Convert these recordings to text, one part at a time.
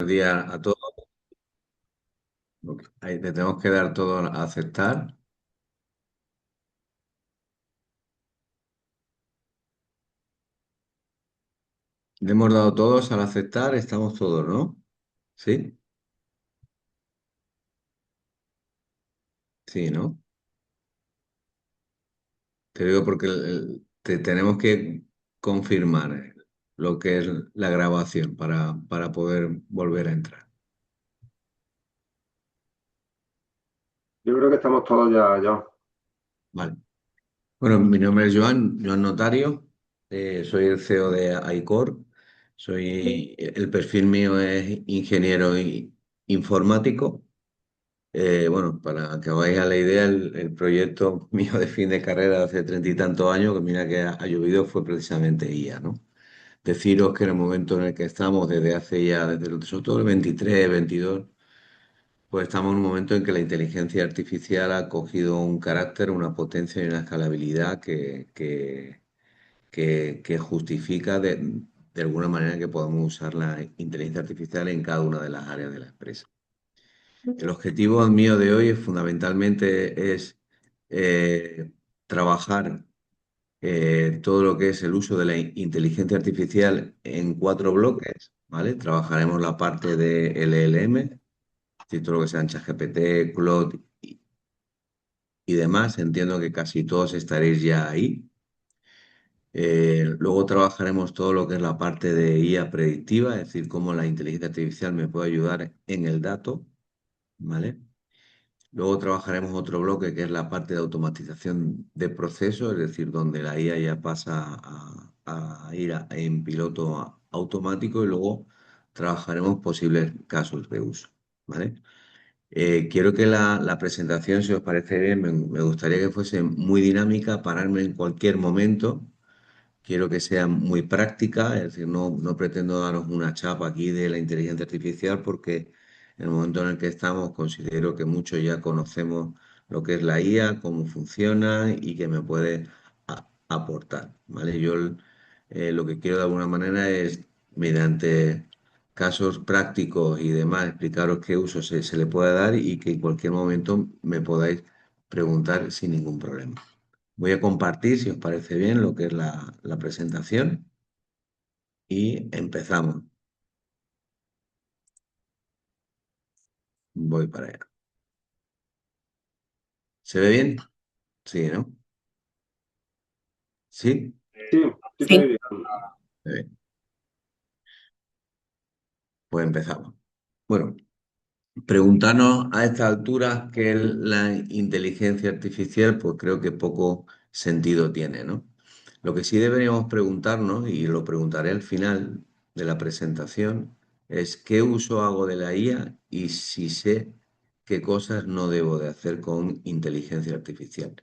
Buenos días a todos. Ahí le tenemos que dar todo a aceptar. Le hemos dado todos al aceptar, estamos todos, ¿no? Sí, sí, ¿no? Te digo porque tenemos que confirmar lo que es la grabación para poder volver a entrar. Yo creo que estamos todos ya, ya. Vale. Bueno, mi nombre es Joan Notario. Soy el CEO de iCor. El perfil mío es ingeniero informático. Bueno, para que os hagáis a la idea, el proyecto mío de fin de carrera de hace 30 y tantos años, que mira que ha llovido, fue precisamente IA, ¿no? Deciros que en el momento en el que estamos, desde hace ya, sobre todo el 23, 22, pues estamos en un momento en que la inteligencia artificial ha cogido un carácter, una potencia y una escalabilidad que justifica de alguna manera que podamos usar la inteligencia artificial en cada una de las áreas de la empresa. El objetivo mío de hoy fundamentalmente es trabajar todo lo que es el uso de la inteligencia artificial en cuatro bloques, ¿vale? Trabajaremos la parte de LLM, es decir, todo lo que sean ChatGPT, Claude y demás. Entiendo que casi todos estaréis ya ahí. Luego trabajaremos todo lo que es la parte de IA predictiva, es decir, cómo la inteligencia artificial me puede ayudar en el dato, ¿vale? Luego trabajaremos otro bloque que es la parte de automatización de procesos, es decir, donde la IA ya pasa a ir en piloto automático y luego trabajaremos posibles casos de uso, ¿vale? Quiero que la presentación, si os parece bien, me gustaría que fuese muy dinámica, pararme en cualquier momento. Quiero que sea muy práctica, es decir, no pretendo daros una chapa aquí de la inteligencia artificial porque en el momento en el que estamos considero que muchos ya conocemos lo que es la IA, cómo funciona y que me puede aportar, ¿vale? Lo que quiero de alguna manera es, mediante casos prácticos y demás, explicaros qué uso se le puede dar y que en cualquier momento me podáis preguntar sin ningún problema. Voy a compartir, si os parece bien, lo que es la presentación y empezamos. Voy para allá. ¿Se ve bien? Sí, ¿no? ¿Sí? Sí, sí, te Sí, diría. Se ve. Pues empezamos. Bueno, preguntarnos a esta altura qué es la inteligencia artificial, pues creo que poco sentido tiene, ¿no? Lo que sí deberíamos preguntarnos, y lo preguntaré al final de la presentación, es qué uso hago de la IA y si sé qué cosas no debo de hacer con inteligencia artificial.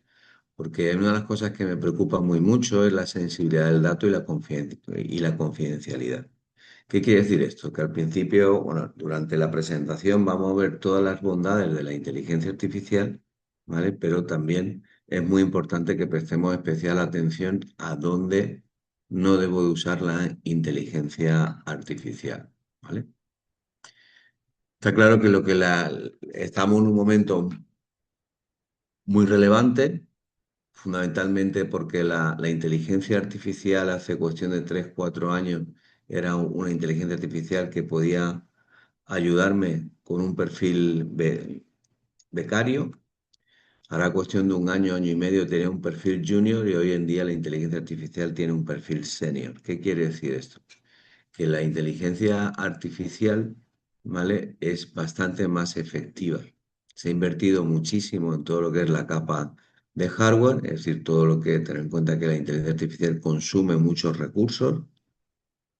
Porque una de las cosas que me preocupa muy mucho es la sensibilidad del dato y y la confidencialidad. ¿Qué quiere decir esto? Que al principio, bueno, durante la presentación vamos a ver todas las bondades de la inteligencia artificial, ¿vale? Pero también es muy importante que prestemos especial atención a dónde no debo de usar la inteligencia artificial, ¿vale? Está claro que estamos en un momento muy relevante, fundamentalmente porque la inteligencia artificial hace cuestión de 3 4 años era una inteligencia artificial que podía ayudarme con un perfil becario. Hará cuestión de un año, año y medio, tenía un perfil junior y hoy en día la inteligencia artificial tiene un perfil senior. ¿Qué quiere decir esto? Que la inteligencia artificial, ¿vale? Es bastante más efectiva. Se ha invertido muchísimo en todo lo que es la capa de hardware, es decir, todo lo que tener en cuenta que la inteligencia artificial consume muchos recursos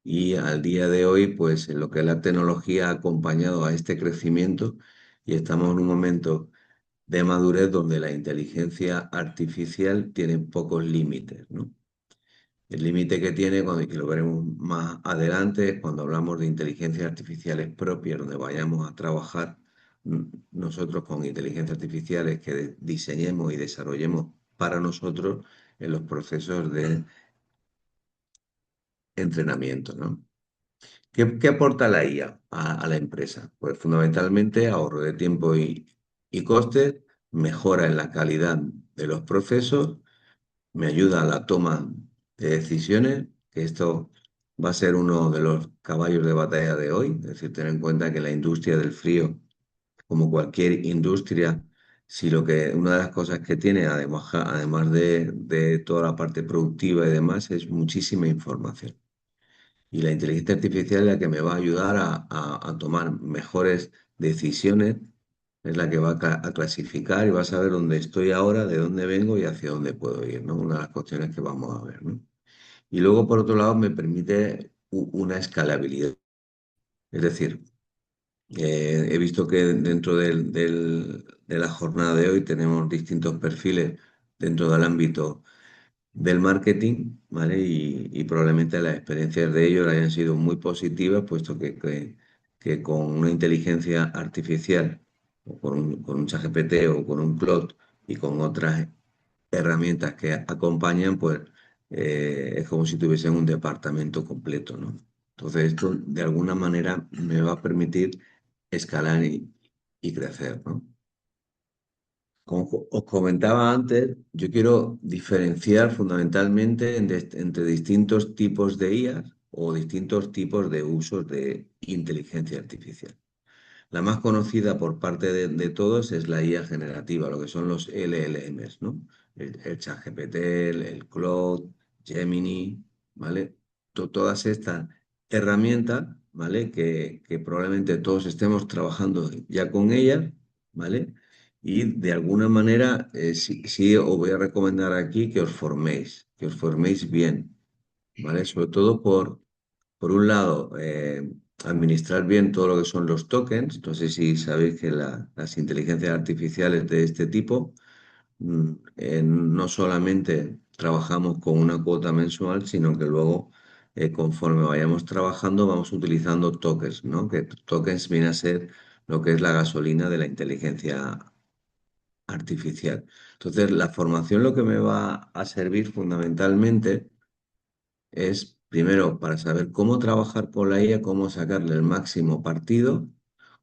y al día de hoy, pues en lo que es la tecnología ha acompañado a este crecimiento y estamos en un momento de madurez donde la inteligencia artificial tiene pocos límites, ¿no? El límite que tiene, y que lo veremos más adelante, es cuando hablamos de inteligencias artificiales propias, donde vayamos a trabajar nosotros con inteligencias artificiales que diseñemos y desarrollemos para nosotros en los procesos de entrenamiento, ¿no? ¿Qué aporta la IA a la empresa? Pues fundamentalmente ahorro de tiempo y costes, mejora en la calidad de los procesos, me ayuda a la toma de decisiones, que esto va a ser uno de los caballos de batalla de hoy, es decir, tener en cuenta que la industria del frío, como cualquier industria, si lo que una de las cosas que tiene, además de toda la parte productiva y demás, es muchísima información. Y la inteligencia artificial es la que me va a ayudar a tomar mejores decisiones, es la que va a clasificar y va a saber dónde estoy ahora, de dónde vengo y hacia dónde puedo ir, ¿no? Una de las cuestiones que vamos a ver, ¿no? Y luego, por otro lado, me permite una escalabilidad. Es decir, he visto que dentro de la jornada de hoy tenemos distintos perfiles dentro del ámbito del marketing, ¿vale? Y probablemente las experiencias de ellos hayan sido muy positivas, puesto que con una inteligencia artificial, o con un ChatGPT o con un Claude y con otras herramientas que acompañan, pues es como si tuviesen un departamento completo, ¿no? Entonces esto de alguna manera me va a permitir escalar y crecer, ¿no? Como os comentaba antes, yo quiero diferenciar fundamentalmente entre distintos tipos de IAs o distintos tipos de usos de inteligencia artificial. La más conocida por parte de todos es la IA generativa, lo que son los LLMs, ¿no? El ChatGPT, el Claude, Gemini, ¿vale? Todas estas herramientas, ¿vale? Que probablemente todos estemos trabajando ya con ellas, ¿vale? Y de alguna manera, sí os voy a recomendar aquí que os forméis bien, ¿vale? Sobre todo por un lado, administrar bien todo lo que son los tokens. No sé si sabéis que las inteligencias artificiales de este tipo no solamente trabajamos con una cuota mensual, sino que luego, conforme vayamos trabajando, vamos utilizando tokens, ¿no? Que tokens viene a ser lo que es la gasolina de la inteligencia artificial. Entonces, la formación lo que me va a servir fundamentalmente es, primero, para saber cómo trabajar con la IA, cómo sacarle el máximo partido,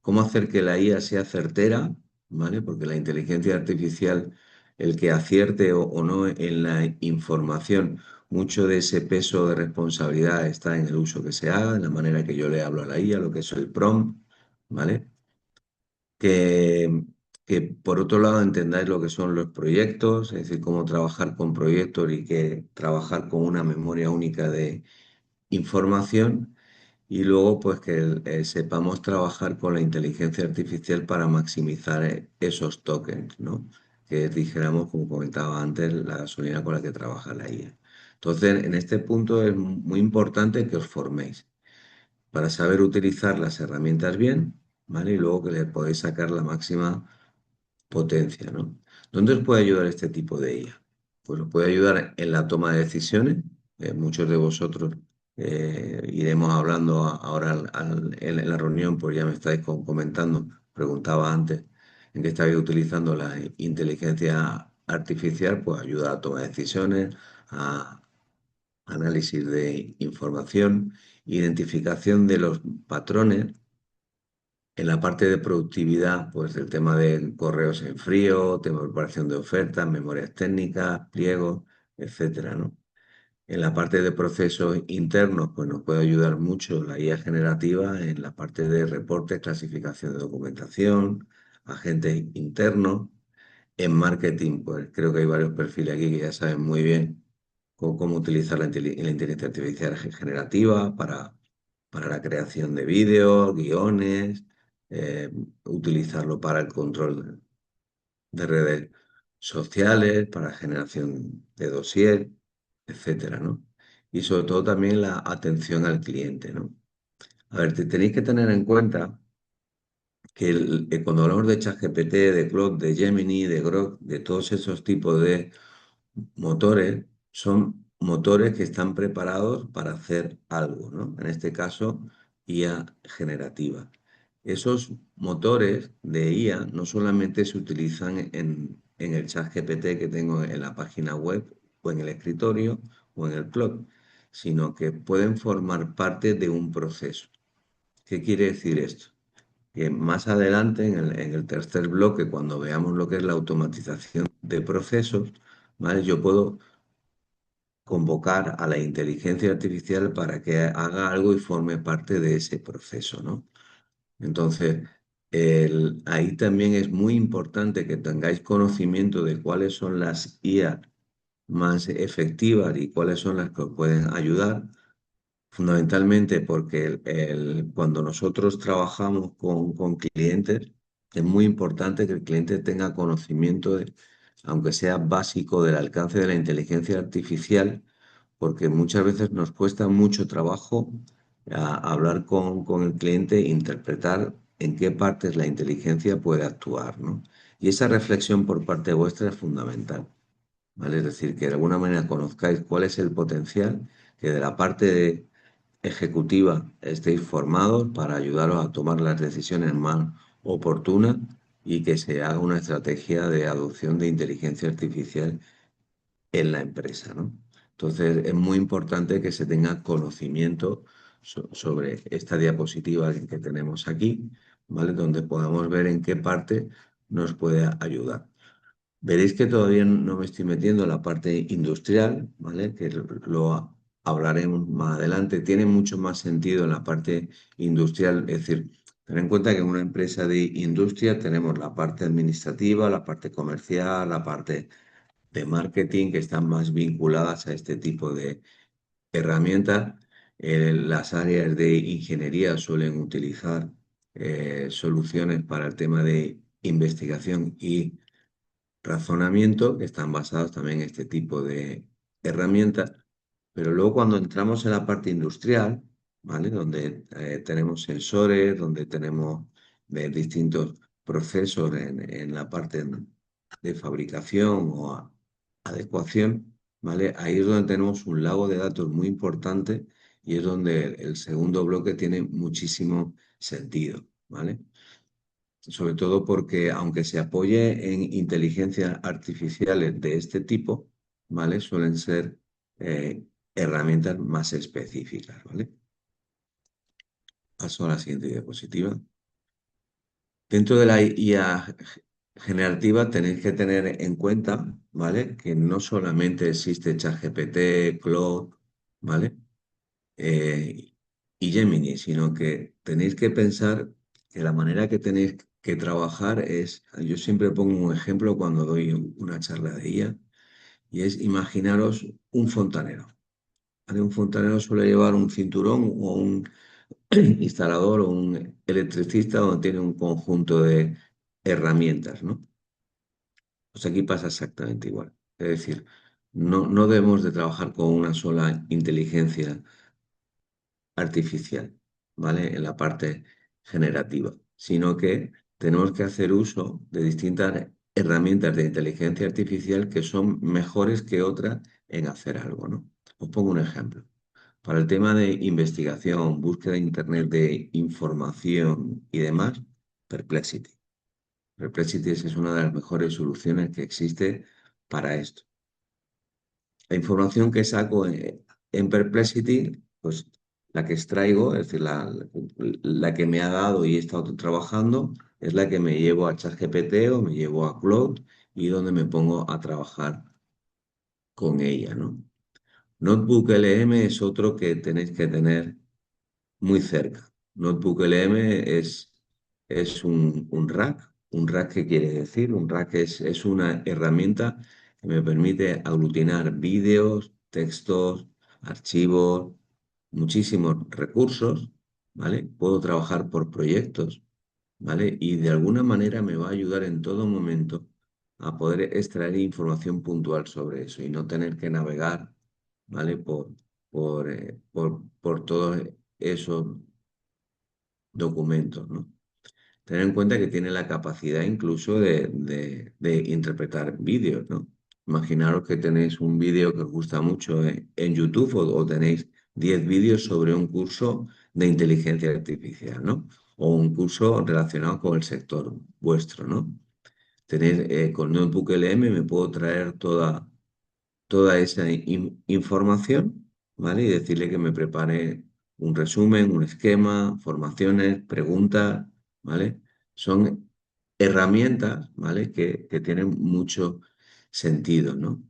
cómo hacer que la IA sea certera, ¿vale? Porque la inteligencia artificial, el que acierte o no en la información, mucho de ese peso de responsabilidad está en el uso que se haga, en la manera que yo le hablo a la IA, lo que es el prompt, ¿vale? que, que por otro lado entendáis lo que son los proyectos, es decir, cómo trabajar con proyectos y que trabajar con una memoria única de información y luego pues que sepamos trabajar con la inteligencia artificial para maximizar esos tokens, ¿no? Que dijéramos, como comentaba antes, la gasolina con la que trabaja la IA. Entonces, en este punto es muy importante que os forméis para saber utilizar las herramientas bien, ¿vale? Y luego que le podéis sacar la máxima potencia, ¿no? ¿Dónde os puede ayudar este tipo de IA? Pues os puede ayudar en la toma de decisiones. Muchos de vosotros iremos hablando ahora en la reunión, pues ya me estáis comentando, preguntaba antes, en qué estáis utilizando la inteligencia artificial, pues ayuda a la toma de decisiones, a análisis de información, identificación de los patrones. En la parte de productividad, pues el tema de correos en frío, tema de preparación de ofertas, memorias técnicas, pliegos, etcétera, ¿no? En la parte de procesos internos, pues nos puede ayudar mucho la IA generativa en la parte de reportes, clasificación de documentación, agentes internos. En marketing, pues creo que hay varios perfiles aquí que ya saben muy bien cómo utilizar la inteligencia artificial generativa para la creación de vídeos, guiones, utilizarlo para el control de redes sociales, para generación de dossier, etcétera, ¿no? Y sobre todo también la atención al cliente, ¿no? A ver, tenéis que tener en cuenta que cuando hablamos de ChatGPT, de Claude, de Gemini, de Grok, de todos esos tipos de motores, son motores que están preparados para hacer algo, ¿no? En este caso, IA generativa. Esos motores de IA no solamente se utilizan en el chat GPT que tengo en la página web o en el escritorio o en el cloud, sino que pueden formar parte de un proceso. ¿Qué quiere decir esto? Que más adelante, en el tercer bloque, cuando veamos lo que es la automatización de procesos, ¿vale? Yo puedo convocar a la inteligencia artificial para que haga algo y forme parte de ese proceso, ¿no? Entonces, ahí también es muy importante que tengáis conocimiento de cuáles son las IA más efectivas y cuáles son las que os pueden ayudar, fundamentalmente porque cuando nosotros trabajamos con clientes, es muy importante que el cliente tenga conocimiento, aunque sea básico, del alcance de la inteligencia artificial, porque muchas veces nos cuesta mucho trabajo hablar con el cliente e interpretar en qué partes la inteligencia puede actuar, ¿no? Y esa reflexión por parte vuestra es fundamental, ¿vale? Es decir, que de alguna manera conozcáis cuál es el potencial, que de la parte ejecutiva estéis formados para ayudaros a tomar las decisiones más oportunas y que se haga una estrategia de adopción de inteligencia artificial en la empresa, ¿no? Entonces, es muy importante que se tenga conocimiento sobre esta diapositiva que tenemos aquí, ¿vale? Donde podamos ver en qué parte nos puede ayudar. Veréis que todavía no me estoy metiendo en la parte industrial, ¿vale? Que lo hablaremos más adelante. Tiene mucho más sentido en la parte industrial, es decir, ten en cuenta que en una empresa de industria tenemos la parte administrativa, la parte comercial, la parte de marketing que están más vinculadas a este tipo de herramientas. Las áreas de ingeniería suelen utilizar soluciones para el tema de investigación y razonamiento, que están basados también en este tipo de herramientas. Pero luego cuando entramos en la parte industrial, ¿vale? Donde tenemos sensores, donde tenemos distintos procesos en la parte de fabricación o adecuación, ¿vale? Ahí es donde tenemos un lago de datos muy importante y es donde el segundo bloque tiene muchísimo sentido, ¿vale? Sobre todo porque aunque se apoye en inteligencias artificiales de este tipo, ¿vale? Suelen ser herramientas más específicas, ¿vale? Paso a la siguiente diapositiva. Dentro de la IA generativa tenéis que tener en cuenta, ¿vale? Que no solamente existe ChatGPT, Claude, ¿vale? eh, y Gemini, sino que tenéis que pensar que la manera que tenéis que trabajar es, yo siempre pongo un ejemplo cuando doy una charla de IA, y es imaginaros un fontanero, ¿vale? Un fontanero suele llevar un cinturón o un instalador o un electricista donde tiene un conjunto de herramientas, ¿no? Pues aquí pasa exactamente igual. Es decir, no debemos de trabajar con una sola inteligencia artificial, ¿vale? En la parte generativa, sino que tenemos que hacer uso de distintas herramientas de inteligencia artificial que son mejores que otras en hacer algo, ¿no? Os pongo un ejemplo. Para el tema de investigación, búsqueda en Internet de información y demás, Perplexity. Perplexity es una de las mejores soluciones que existe para esto. La información que saco en Perplexity, pues la que extraigo, es decir, la que me ha dado y he estado trabajando, es la que me llevo a ChatGPT o me llevo a Claude y donde me pongo a trabajar con ella, ¿no? Notebook LM es otro que tenéis que tener muy cerca. Notebook LM es un rack. ¿Un rack qué quiere decir? Un rack es una herramienta que me permite aglutinar vídeos, textos, archivos, muchísimos recursos, ¿vale? Puedo trabajar por proyectos, ¿vale? Y de alguna manera me va a ayudar en todo momento a poder extraer información puntual sobre eso y no tener que navegar, ¿vale? Por todos esos documentos, ¿no? Tener en cuenta que tiene la capacidad incluso de interpretar vídeos, ¿no? Imaginaros que tenéis un vídeo que os gusta mucho en YouTube o tenéis 10 vídeos sobre un curso de inteligencia artificial, ¿no? O un curso relacionado con el sector vuestro, ¿no? Tenéis, con Notebook LM me puedo traer toda esa información, ¿vale? Y decirle que me prepare un resumen, un esquema, formaciones, preguntas, ¿vale? Son herramientas, ¿vale? Que tienen mucho sentido, ¿no?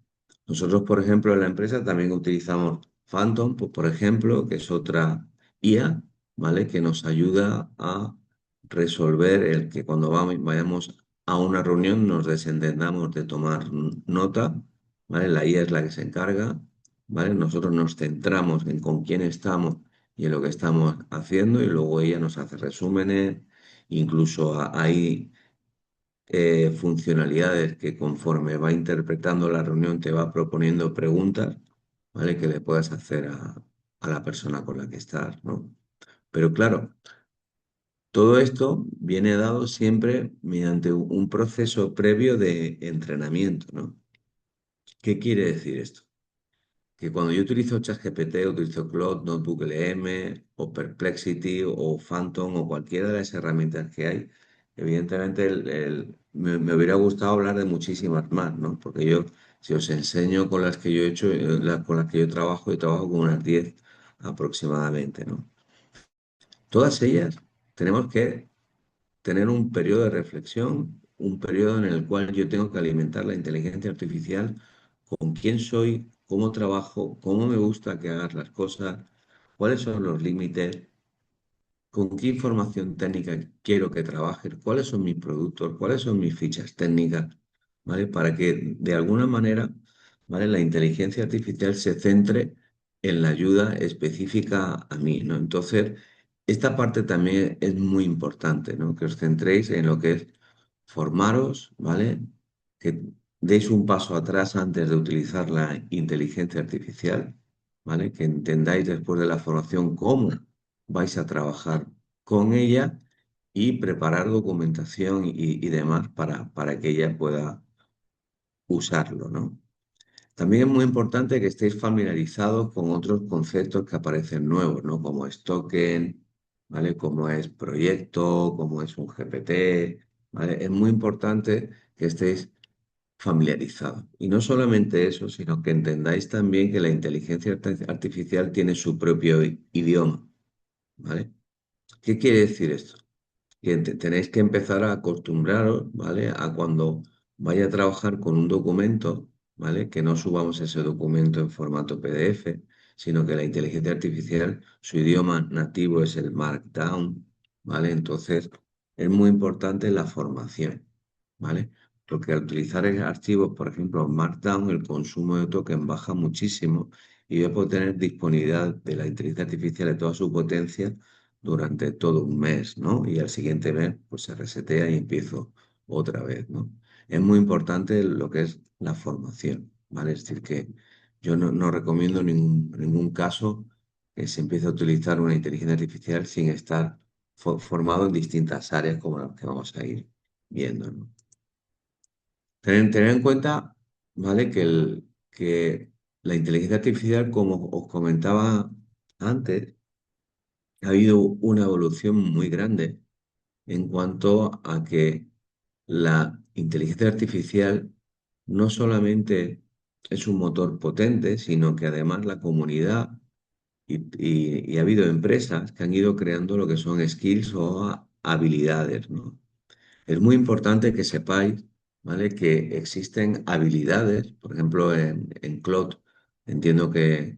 Nosotros, por ejemplo, en la empresa también utilizamos Phantom, pues, por ejemplo, que es otra IA, ¿vale? Que nos ayuda a resolver el que cuando vayamos a una reunión nos desentendamos de tomar nota, ¿vale? La IA es la que se encarga, ¿vale? Nosotros nos centramos en con quién estamos y en lo que estamos haciendo y luego ella nos hace resúmenes, incluso hay funcionalidades que conforme va interpretando la reunión te va proponiendo preguntas, ¿vale? Que le puedas hacer a la persona con la que estás, ¿no? Pero claro, todo esto viene dado siempre mediante un proceso previo de entrenamiento, ¿no? ¿Qué quiere decir esto? Que cuando yo utilizo ChatGPT, utilizo Claude, Notebook LM, o Perplexity, o Phantom, o cualquiera de las herramientas que hay, evidentemente me hubiera gustado hablar de muchísimas más, ¿no? Porque yo, si os enseño con las que yo he hecho, con las que yo trabajo con unas 10 aproximadamente, ¿no? Todas ellas tenemos que tener un periodo de reflexión, un periodo en el cual yo tengo que alimentar la inteligencia artificial con quién soy, cómo trabajo, cómo me gusta que hagas las cosas, cuáles son los límites, con qué información técnica quiero que trabajes, cuáles son mis productos, cuáles son mis fichas técnicas, ¿vale? Para que de alguna manera, ¿vale? La inteligencia artificial se centre en la ayuda específica a mí, ¿no? Entonces, esta parte también es muy importante, ¿no? Que os centréis en lo que es formaros, ¿vale? Que deis un paso atrás antes de utilizar la inteligencia artificial, ¿vale? Que entendáis después de la formación cómo vais a trabajar con ella y preparar documentación y demás para que ella pueda usarlo, ¿no? También es muy importante que estéis familiarizados con otros conceptos que aparecen nuevos, ¿no? Como es token, ¿vale? Como es proyecto, como es un GPT, ¿vale? Es muy importante que estéis familiarizados. Y no solamente eso, sino que entendáis también que la inteligencia artificial tiene su propio idioma, ¿vale? ¿Qué quiere decir esto? Que tenéis que empezar a acostumbraros, ¿vale? A cuando vaya a trabajar con un documento, ¿vale? Que no subamos ese documento en formato PDF, sino que la inteligencia artificial, su idioma nativo es el Markdown, ¿vale? Entonces, es muy importante la formación, ¿vale? Porque al utilizar archivos, por ejemplo, Markdown, el consumo de token baja muchísimo y yo puedo tener disponibilidad de la inteligencia artificial de toda su potencia durante todo un mes, ¿no? Y al siguiente mes, pues se resetea y empiezo otra vez, ¿no? Es muy importante lo que es la formación, ¿vale? Es decir, que yo no recomiendo ningún caso que se empiece a utilizar una inteligencia artificial sin estar formado en distintas áreas como las que vamos a ir viendo, ¿no? Tener en cuenta, ¿vale? Que la inteligencia artificial, como os comentaba antes, ha habido una evolución muy grande en cuanto a que la inteligencia artificial no solamente es un motor potente, sino que además la comunidad y ha habido empresas que han ido creando lo que son skills o habilidades, ¿no? Es muy importante que sepáis, ¿vale? Que existen habilidades, por ejemplo, en Cloud, entiendo que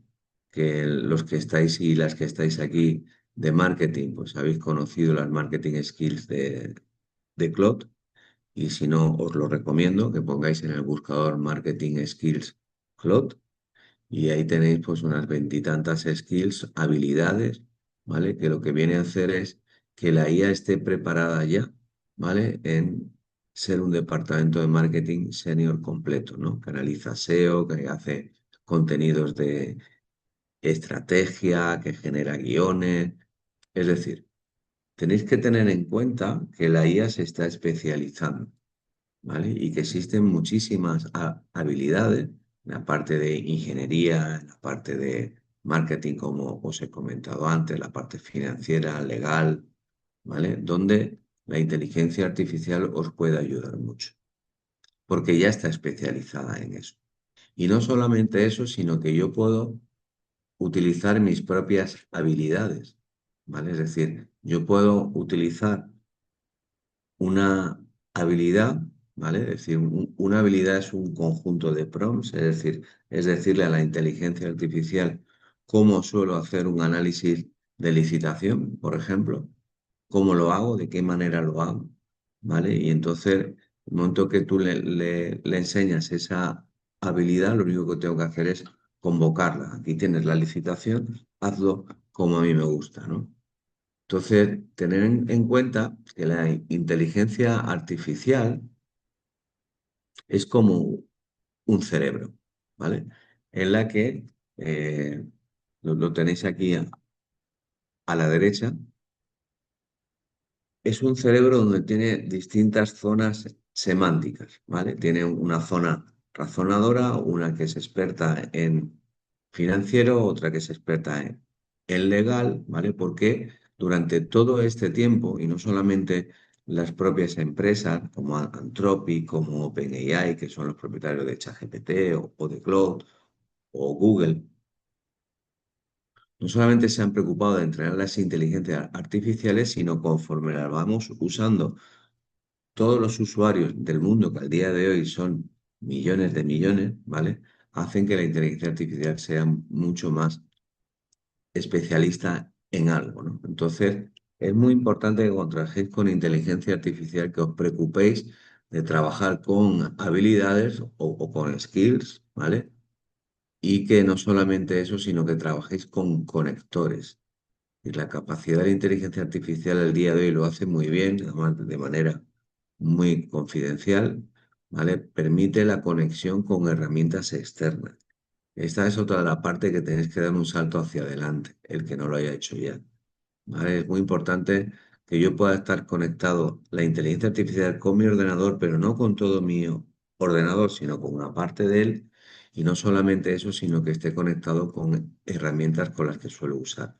los que estáis y las que estáis aquí de marketing, pues habéis conocido las marketing skills de Cloud, y si no, os lo recomiendo que pongáis en el buscador Marketing Skills Cloud y ahí tenéis pues unas veintitantas skills, habilidades, ¿vale? Que lo que viene a hacer es que la IA esté preparada ya, ¿vale? En ser un departamento de marketing senior completo, ¿no? Que analiza SEO, que hace contenidos de estrategia, que genera guiones. Es decir, tenéis que tener en cuenta que la IA se está especializando, ¿vale? Y que existen muchísimas habilidades, en la parte de ingeniería, en la parte de marketing, como os he comentado antes, la parte financiera, legal, ¿vale? Donde la inteligencia artificial os puede ayudar mucho, porque ya está especializada en eso. Y no solamente eso, sino que yo puedo utilizar mis propias habilidades, ¿vale? Es decir, yo puedo utilizar una habilidad, ¿vale? Es decir, una habilidad es un conjunto de prompts, es decir, es decirle a la inteligencia artificial cómo suelo hacer un análisis de licitación, por ejemplo, cómo lo hago, de qué manera lo hago, ¿vale? Y entonces, el momento que tú le enseñas esa habilidad, lo único que tengo que hacer es convocarla. Aquí tienes la licitación, hazlo como a mí me gusta, ¿no? Entonces, tener en cuenta que la inteligencia artificial es como un cerebro, ¿vale? En la que lo tenéis aquí a la derecha. Es un cerebro donde tiene distintas zonas semánticas, ¿vale? Tiene una zona razonadora, una que es experta en financiero, otra que es experta en legal, ¿vale? Porque durante todo este tiempo, y no solamente las propias empresas como Anthropic, como OpenAI, que son los propietarios de ChatGPT o de Claude o Google, no solamente se han preocupado de entrenar las inteligencias artificiales, sino conforme las vamos usando todos los usuarios del mundo, que al día de hoy son millones de millones, ¿vale? Hacen que la inteligencia artificial sea mucho más especialista en algo, ¿no? Entonces, es muy importante que cuando trabajéis con inteligencia artificial, que os preocupéis de trabajar con habilidades o con skills, ¿vale? Y que no solamente eso, sino que trabajéis con conectores. Y la capacidad de la inteligencia artificial al día de hoy lo hace muy bien, además de manera muy confidencial, ¿vale? Permite la conexión con herramientas externas. Esta es otra de la parte que tenéis que dar un salto hacia adelante, el que no lo haya hecho ya. ¿Vale? Es muy importante que yo pueda estar conectado la inteligencia artificial con mi ordenador, pero no con todo mi ordenador, sino con una parte de él. Y no solamente eso, sino que esté conectado con herramientas con las que suelo usar.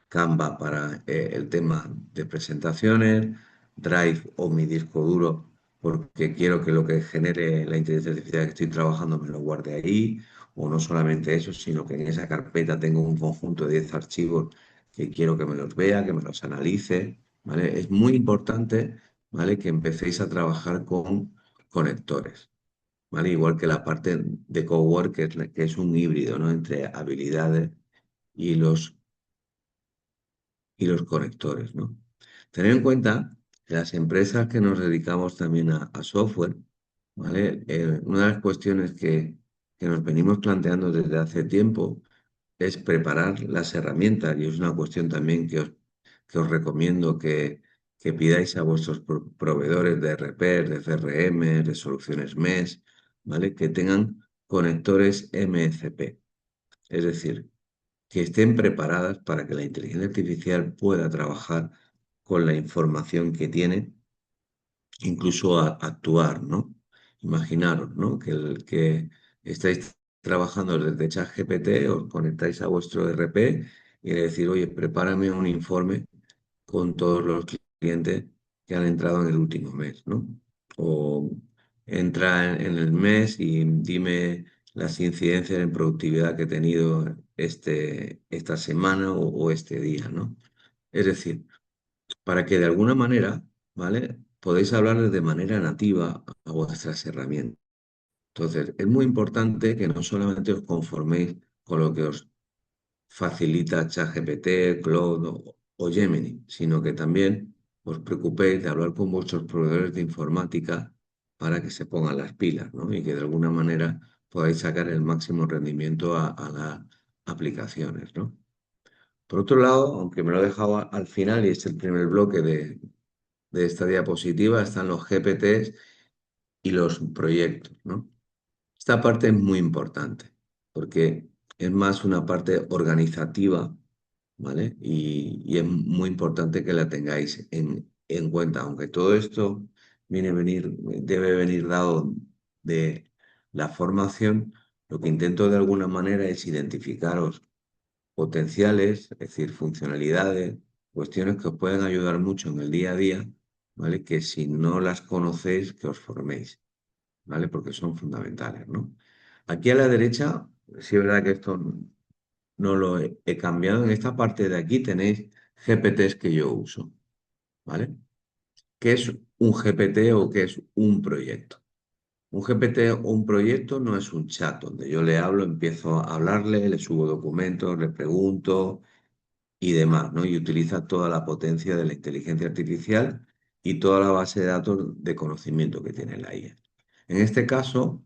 Canva para el tema de presentaciones, Drive o mi disco duro, porque quiero que lo que genere la inteligencia artificial que estoy trabajando me lo guarde ahí. O no solamente eso, sino que en esa carpeta tengo un conjunto de 10 archivos que quiero que me los vea, que me los analice, ¿vale? Es muy importante, ¿vale? Que empecéis a trabajar con conectores, ¿vale? Igual que la parte de cowork, que es un híbrido, ¿no? Entre habilidades y los conectores, ¿no? Tener en cuenta que las empresas que nos dedicamos también a software, ¿vale? Una de las cuestiones que nos venimos planteando desde hace tiempo es preparar las herramientas y es una cuestión también que os recomiendo que pidáis a vuestros proveedores de RP, de CRM, de soluciones MES, ¿vale? Que tengan conectores MCP, es decir, que estén preparadas para que la inteligencia artificial pueda trabajar con la información que tiene, incluso actuar, ¿no? Imaginaros, ¿no? Que estáis trabajando desde ChatGPT, os conectáis a vuestro ERP y le decís, oye, prepárame un informe con todos los clientes que han entrado en el último mes, ¿no? O entra en el mes y dime las incidencias en productividad que he tenido esta semana o este día, ¿no? Es decir, para que de alguna manera, ¿vale? Podéis hablarles de manera nativa a vuestras herramientas. Entonces, es muy importante que no solamente os conforméis con lo que os facilita ChatGPT, Claude o Gemini, sino que también os preocupéis de hablar con vuestros proveedores de informática para que se pongan las pilas, ¿no? Y que de alguna manera podáis sacar el máximo rendimiento a las aplicaciones, ¿no? Por otro lado, aunque me lo he dejado al final y es el primer bloque de esta diapositiva, están los GPTs y los proyectos, ¿no? Esta parte es muy importante porque es más una parte organizativa, ¿vale? Y es muy importante que la tengáis en cuenta, aunque todo esto debe venir dado de la formación, lo que intento de alguna manera es identificaros potenciales, es decir, funcionalidades, cuestiones que os pueden ayudar mucho en el día a día, ¿vale? Que si no las conocéis, que os forméis, ¿vale? Porque son fundamentales, ¿no? Aquí a la derecha, sí es verdad que esto no lo he cambiado. En esta parte de aquí tenéis GPTs que yo uso, ¿vale? ¿Qué es un GPT o qué es un proyecto? Un GPT o un proyecto no es un chat donde yo le hablo, empiezo a hablarle, le subo documentos, le pregunto y demás, ¿no? Y utiliza toda la potencia de la inteligencia artificial y toda la base de datos de conocimiento que tiene la IA. En este caso,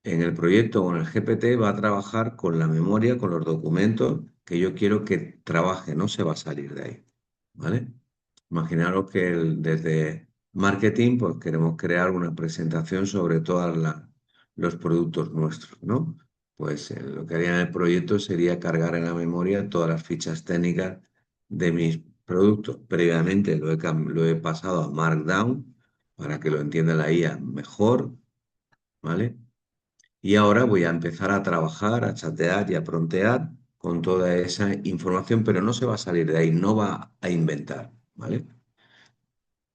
en el proyecto con el GPT va a trabajar con la memoria, con los documentos que yo quiero que trabaje, no se va a salir de ahí, ¿vale? Imaginaros que desde marketing, pues queremos crear una presentación sobre todos los productos nuestros, ¿no? Pues lo que haría en el proyecto sería cargar en la memoria todas las fichas técnicas de mis productos. Previamente lo he pasado a Markdown para que lo entienda la IA mejor, ¿vale? Y ahora voy a empezar a trabajar, a chatear y a prontear con toda esa información, pero no se va a salir de ahí, no va a inventar, ¿vale?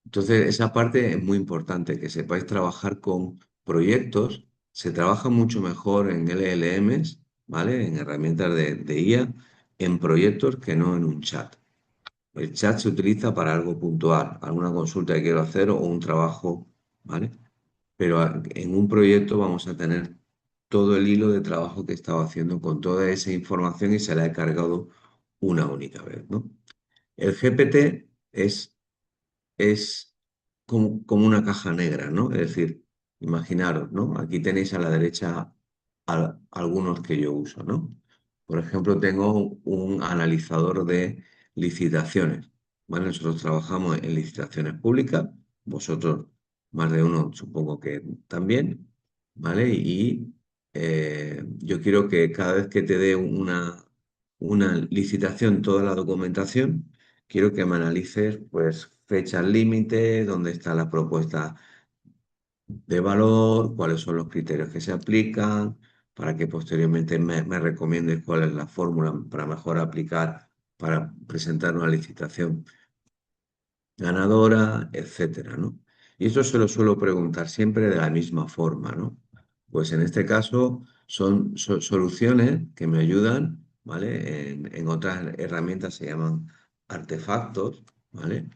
Entonces, esa parte es muy importante, que sepáis trabajar con proyectos. Se trabaja mucho mejor en LLMs, ¿vale? En herramientas de IA, en proyectos que no en un chat. El chat se utiliza para algo puntual, alguna consulta que quiero hacer o un trabajo, ¿vale? Pero en un proyecto vamos a tener todo el hilo de trabajo que he estado haciendo con toda esa información y se la he cargado una única vez, ¿no? El GPT es como una caja negra, ¿no? Es decir, imaginaros, ¿no? Aquí tenéis a la derecha algunos que yo uso, ¿no? Por ejemplo, tengo un analizador de licitaciones, ¿vale? Nosotros trabajamos en licitaciones públicas, vosotros más de uno supongo que también, ¿vale? Y yo quiero que cada vez que te dé una licitación, toda la documentación, quiero que me analices, pues, fechas límite, dónde está la propuesta de valor, cuáles son los criterios que se aplican, para que posteriormente me recomiendes cuál es la fórmula para mejor aplicar para presentar una licitación ganadora, etcétera, ¿no? Y esto se lo suelo preguntar siempre de la misma forma, ¿no? Pues en este caso son soluciones que me ayudan, ¿vale? En otras herramientas se llaman artefactos, ¿vale?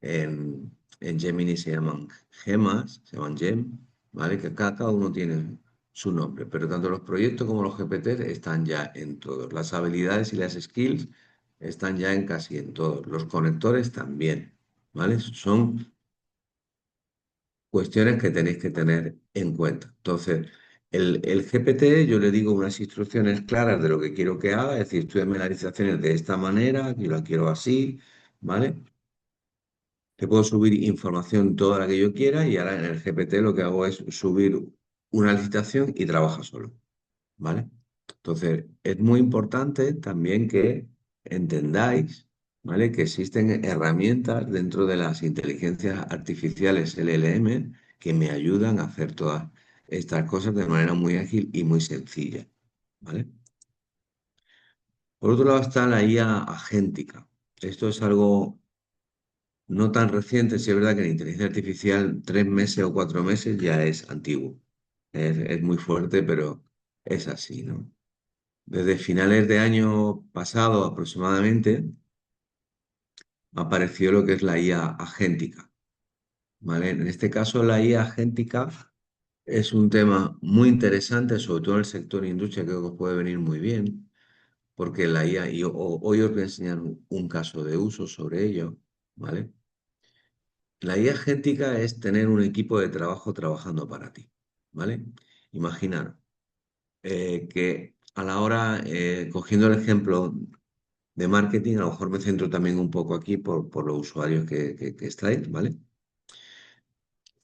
En Gemini se llaman gemas, se llaman gem, ¿vale? Que cada uno tiene su nombre, pero tanto los proyectos como los GPTs están ya en todos. Las habilidades y las skills están ya en casi en todos. Los conectores también, ¿vale? Son cuestiones que tenéis que tener en cuenta. Entonces, el GPT, yo le digo unas instrucciones claras de lo que quiero que haga, es decir, estudiame las licitaciones de esta manera, yo la quiero así, ¿vale? Te puedo subir información toda la que yo quiera y ahora en el GPT lo que hago es subir una licitación y trabaja solo, ¿vale? Entonces, es muy importante también que entendáis, ¿vale? Que existen herramientas dentro de las inteligencias artificiales LLM que me ayudan a hacer todas estas cosas de manera muy ágil y muy sencilla, ¿vale? Por otro lado está la IA agéntica. Esto es algo no tan reciente, sí es verdad que la inteligencia artificial 3 meses o 4 meses ya es antiguo. Es muy fuerte, pero es así, ¿no? Desde finales de año pasado aproximadamente apareció lo que es la IA agéntica, ¿vale? En este caso la IA agéntica es un tema muy interesante, sobre todo en el sector industria, creo que os puede venir muy bien, porque la IA, y hoy os voy a enseñar un caso de uso sobre ello, ¿vale? La IA agéntica es tener un equipo de trabajo trabajando para ti, ¿vale? Imaginar que a la hora, cogiendo el ejemplo de marketing, a lo mejor me centro también un poco aquí por los usuarios que estáis, ¿vale?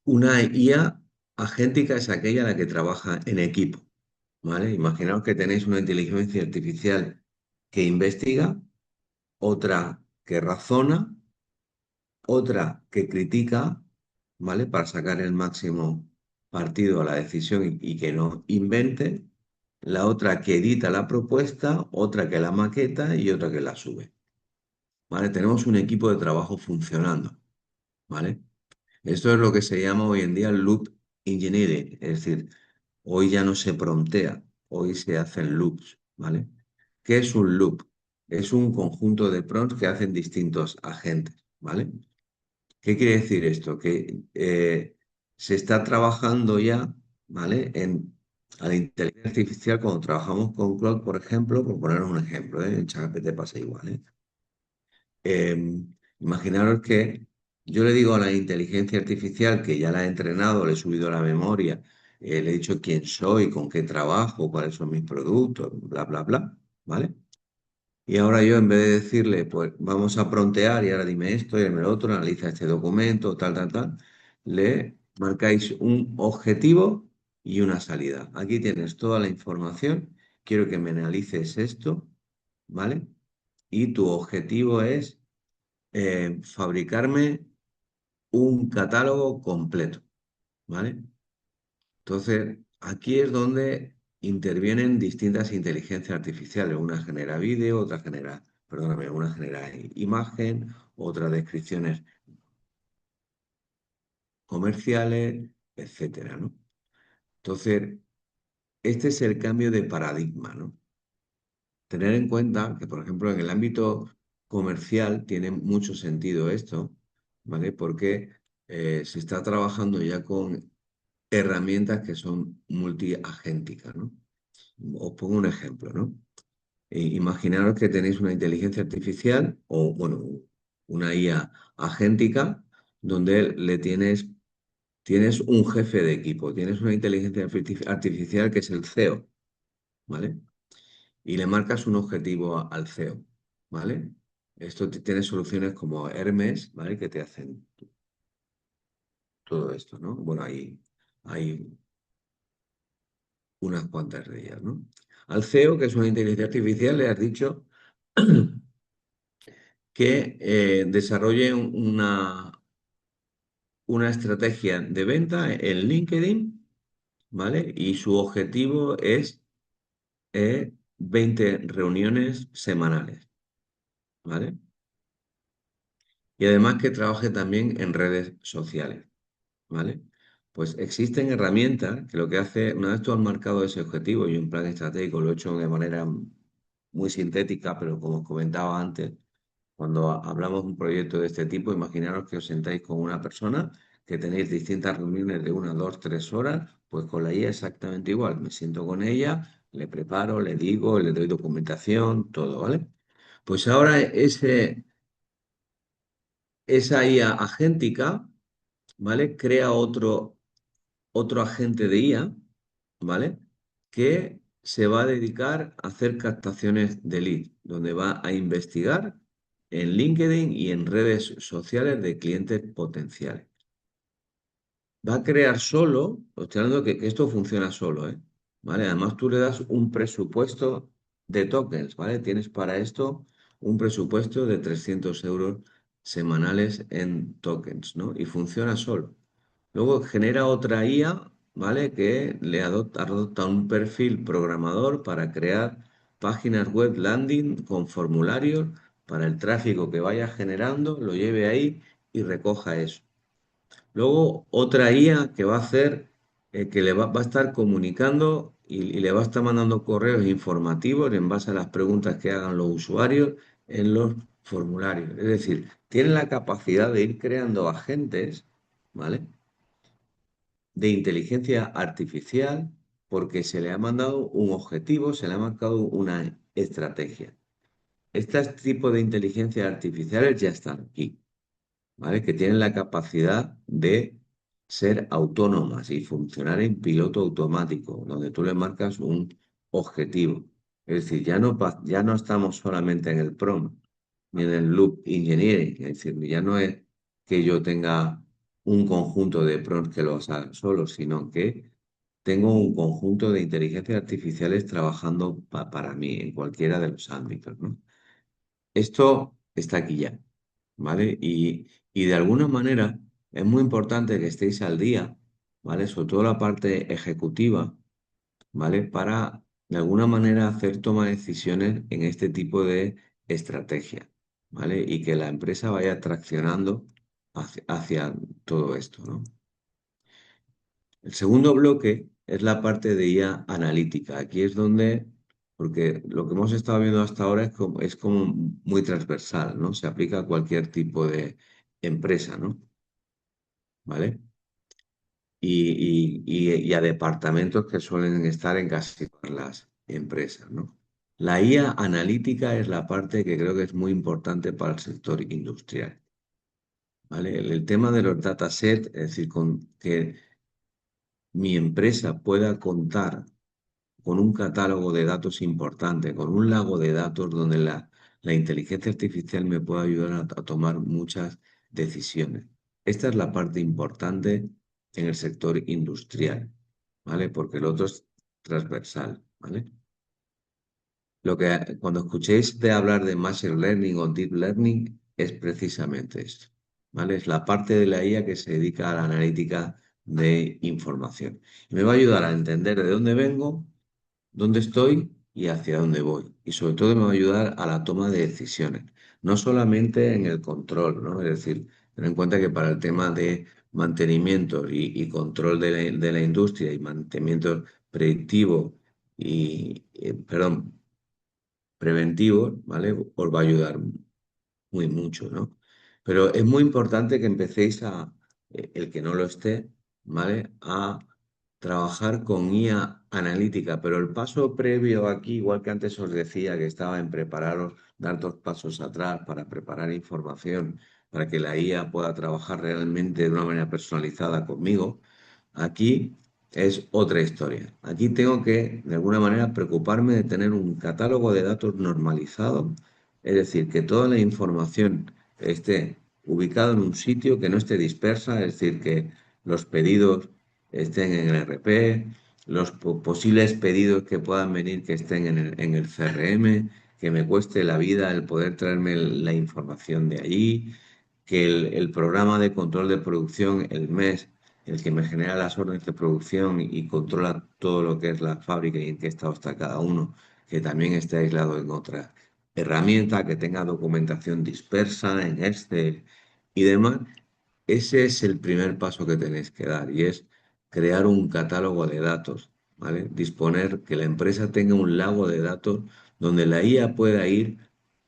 Una IA agéntica es aquella la que trabaja en equipo, ¿vale? Imaginaos que tenéis una inteligencia artificial que investiga, otra que razona, otra que critica, ¿vale? Para sacar el máximo partido a la decisión y que no invente, la otra que edita la propuesta, otra que la maqueta y otra que la sube, ¿vale? Tenemos un equipo de trabajo funcionando, ¿vale? Esto es lo que se llama hoy en día loop engineering, es decir, hoy ya no se promptea, hoy se hacen loops, ¿vale? ¿Qué es un loop? Es un conjunto de prompts que hacen distintos agentes, ¿vale? ¿Qué quiere decir esto? Que se está trabajando ya, ¿vale? A la inteligencia artificial cuando trabajamos con Claude, por ejemplo, por poner un ejemplo, ¿eh? En ChatGPT pasa igual, ¿eh? Eh, Imaginaros que yo le digo a la inteligencia artificial que ya la he entrenado, le he subido la memoria, le he dicho quién soy, con qué trabajo, cuáles son mis productos, bla, bla, bla, ¿vale? Y ahora yo, en vez de decirle, pues vamos a prontear y ahora dime esto y dime lo otro, analiza este documento, tal, tal, tal, le marcáis un objetivo y una salida. Aquí tienes toda la información. Quiero que me analices esto, ¿vale? Y tu objetivo es fabricarme un catálogo completo, ¿vale? Entonces, aquí es donde intervienen distintas inteligencias artificiales. Una genera vídeo, otra genera, perdóname, una genera imagen, otra descripciones comerciales, etcétera, ¿no? Entonces, este es el cambio de paradigma, ¿no? Tener en cuenta que, por ejemplo, en el ámbito comercial tiene mucho sentido esto, ¿vale? Porque se está trabajando ya con herramientas que son multiagénticas, ¿no? Os pongo un ejemplo, ¿no? Imaginaros que tenéis una inteligencia artificial o, bueno, una IA agéntica donde tienes un jefe de equipo, tienes una inteligencia artificial que es el CEO, ¿vale? Y le marcas un objetivo al CEO, ¿vale? Esto tiene soluciones como Hermes, ¿vale? Que te hacen todo esto, ¿no? Bueno, hay unas cuantas de ellas, ¿no? Al CEO, que es una inteligencia artificial, le has dicho que desarrolle una estrategia de venta en LinkedIn, ¿vale? Y su objetivo es 20 reuniones semanales, ¿vale? Y además que trabaje también en redes sociales, ¿vale? Pues existen herramientas que lo que hace, una vez tú has marcado ese objetivo y un plan estratégico, lo he hecho de manera muy sintética, pero como os comentaba antes, cuando hablamos de un proyecto de este tipo, imaginaros que os sentáis con una persona, que tenéis distintas reuniones de 1, 2, 3 horas, pues con la IA exactamente igual. Me siento con ella, le preparo, le digo, le doy documentación, todo, ¿vale? Pues ahora esa IA agéntica, ¿vale? Crea otro agente de IA, ¿vale? Que se va a dedicar a hacer captaciones de lead, donde va a investigar en LinkedIn y en redes sociales de clientes potenciales. Va a crear solo, estoy hablando que esto funciona solo, ¿eh? ¿Vale? Además tú le das un presupuesto de tokens, ¿vale? Tienes para esto un presupuesto de 300 euros semanales en tokens, ¿no? Y funciona solo. Luego genera otra IA, ¿vale? Que le adopta un perfil programador para crear páginas web landing con formularios para el tráfico que vaya generando, lo lleve ahí y recoja eso. Luego otra IA que va a hacer, que va a estar comunicando y le va a estar mandando correos informativos en base a las preguntas que hagan los usuarios en los formularios. Es decir, tiene la capacidad de ir creando agentes, ¿vale? De inteligencia artificial porque se le ha mandado un objetivo, se le ha marcado una estrategia. Este tipo de inteligencias artificiales ya están aquí, ¿vale? Que tienen la capacidad de ser autónomas y funcionar en piloto automático, donde tú le marcas un objetivo. Es decir, ya no estamos solamente en el prompt ni en el loop engineering, es decir, ya no es que yo tenga un conjunto de prompts que los haga solo, sino que tengo un conjunto de inteligencias artificiales trabajando para mí en cualquiera de los ámbitos, ¿no? Esto está aquí ya, ¿vale? Y de alguna manera es muy importante que estéis al día, ¿vale? Sobre todo la parte ejecutiva, ¿vale? Para de alguna manera hacer toma de decisiones en este tipo de estrategia, ¿vale? Y que la empresa vaya traccionando hacia todo esto, ¿no? El segundo bloque es la parte de IA analítica. Aquí es donde porque lo que hemos estado viendo hasta ahora es como muy transversal, ¿no? Se aplica a cualquier tipo de empresa, ¿no? ¿Vale? Y a departamentos que suelen estar en casi todas las empresas, ¿no? La IA analítica es la parte que creo que es muy importante para el sector industrial, ¿vale? El tema de los datasets, es decir, con que mi empresa pueda contar con un catálogo de datos importante, con un lago de datos donde la inteligencia artificial me puede ayudar a tomar muchas decisiones. Esta es la parte importante en el sector industrial, ¿vale? Porque el otro es transversal, ¿vale? Cuando escuchéis de hablar de Machine Learning o Deep Learning es precisamente esto, ¿vale? Es la parte de la IA que se dedica a la analítica de información. Y me va a ayudar a entender de dónde vengo, dónde estoy y hacia dónde voy. Y sobre todo me va a ayudar a la toma de decisiones, no solamente en el control, ¿no? Es decir, ten en cuenta que para el tema de mantenimiento y control de la industria y mantenimiento predictivo perdón, preventivo, ¿vale? Os va a ayudar muy mucho, ¿no? Pero es muy importante que empecéis el que no lo esté, ¿vale? A trabajar con IA analítica, pero el paso previo aquí, igual que antes os decía que estaba en prepararos, dar dos pasos atrás para preparar información, para que la IA pueda trabajar realmente de una manera personalizada conmigo, aquí es otra historia. Aquí tengo que, de alguna manera, preocuparme de tener un catálogo de datos normalizado, es decir, que toda la información esté ubicada en un sitio, que no esté dispersa, es decir, que los pedidos estén en el RP, los posibles pedidos que puedan venir que estén en el CRM, que me cueste la vida el poder traerme la información de allí, que el programa de control de producción, el MES, el que me genera las órdenes de producción y controla todo lo que es la fábrica y en qué estado está cada uno, que también esté aislado en otra herramienta, que tenga documentación dispersa en Excel y demás. Ese es el primer paso que tenéis que dar y es crear un catálogo de datos, ¿vale? Disponer que la empresa tenga un lago de datos donde la IA pueda ir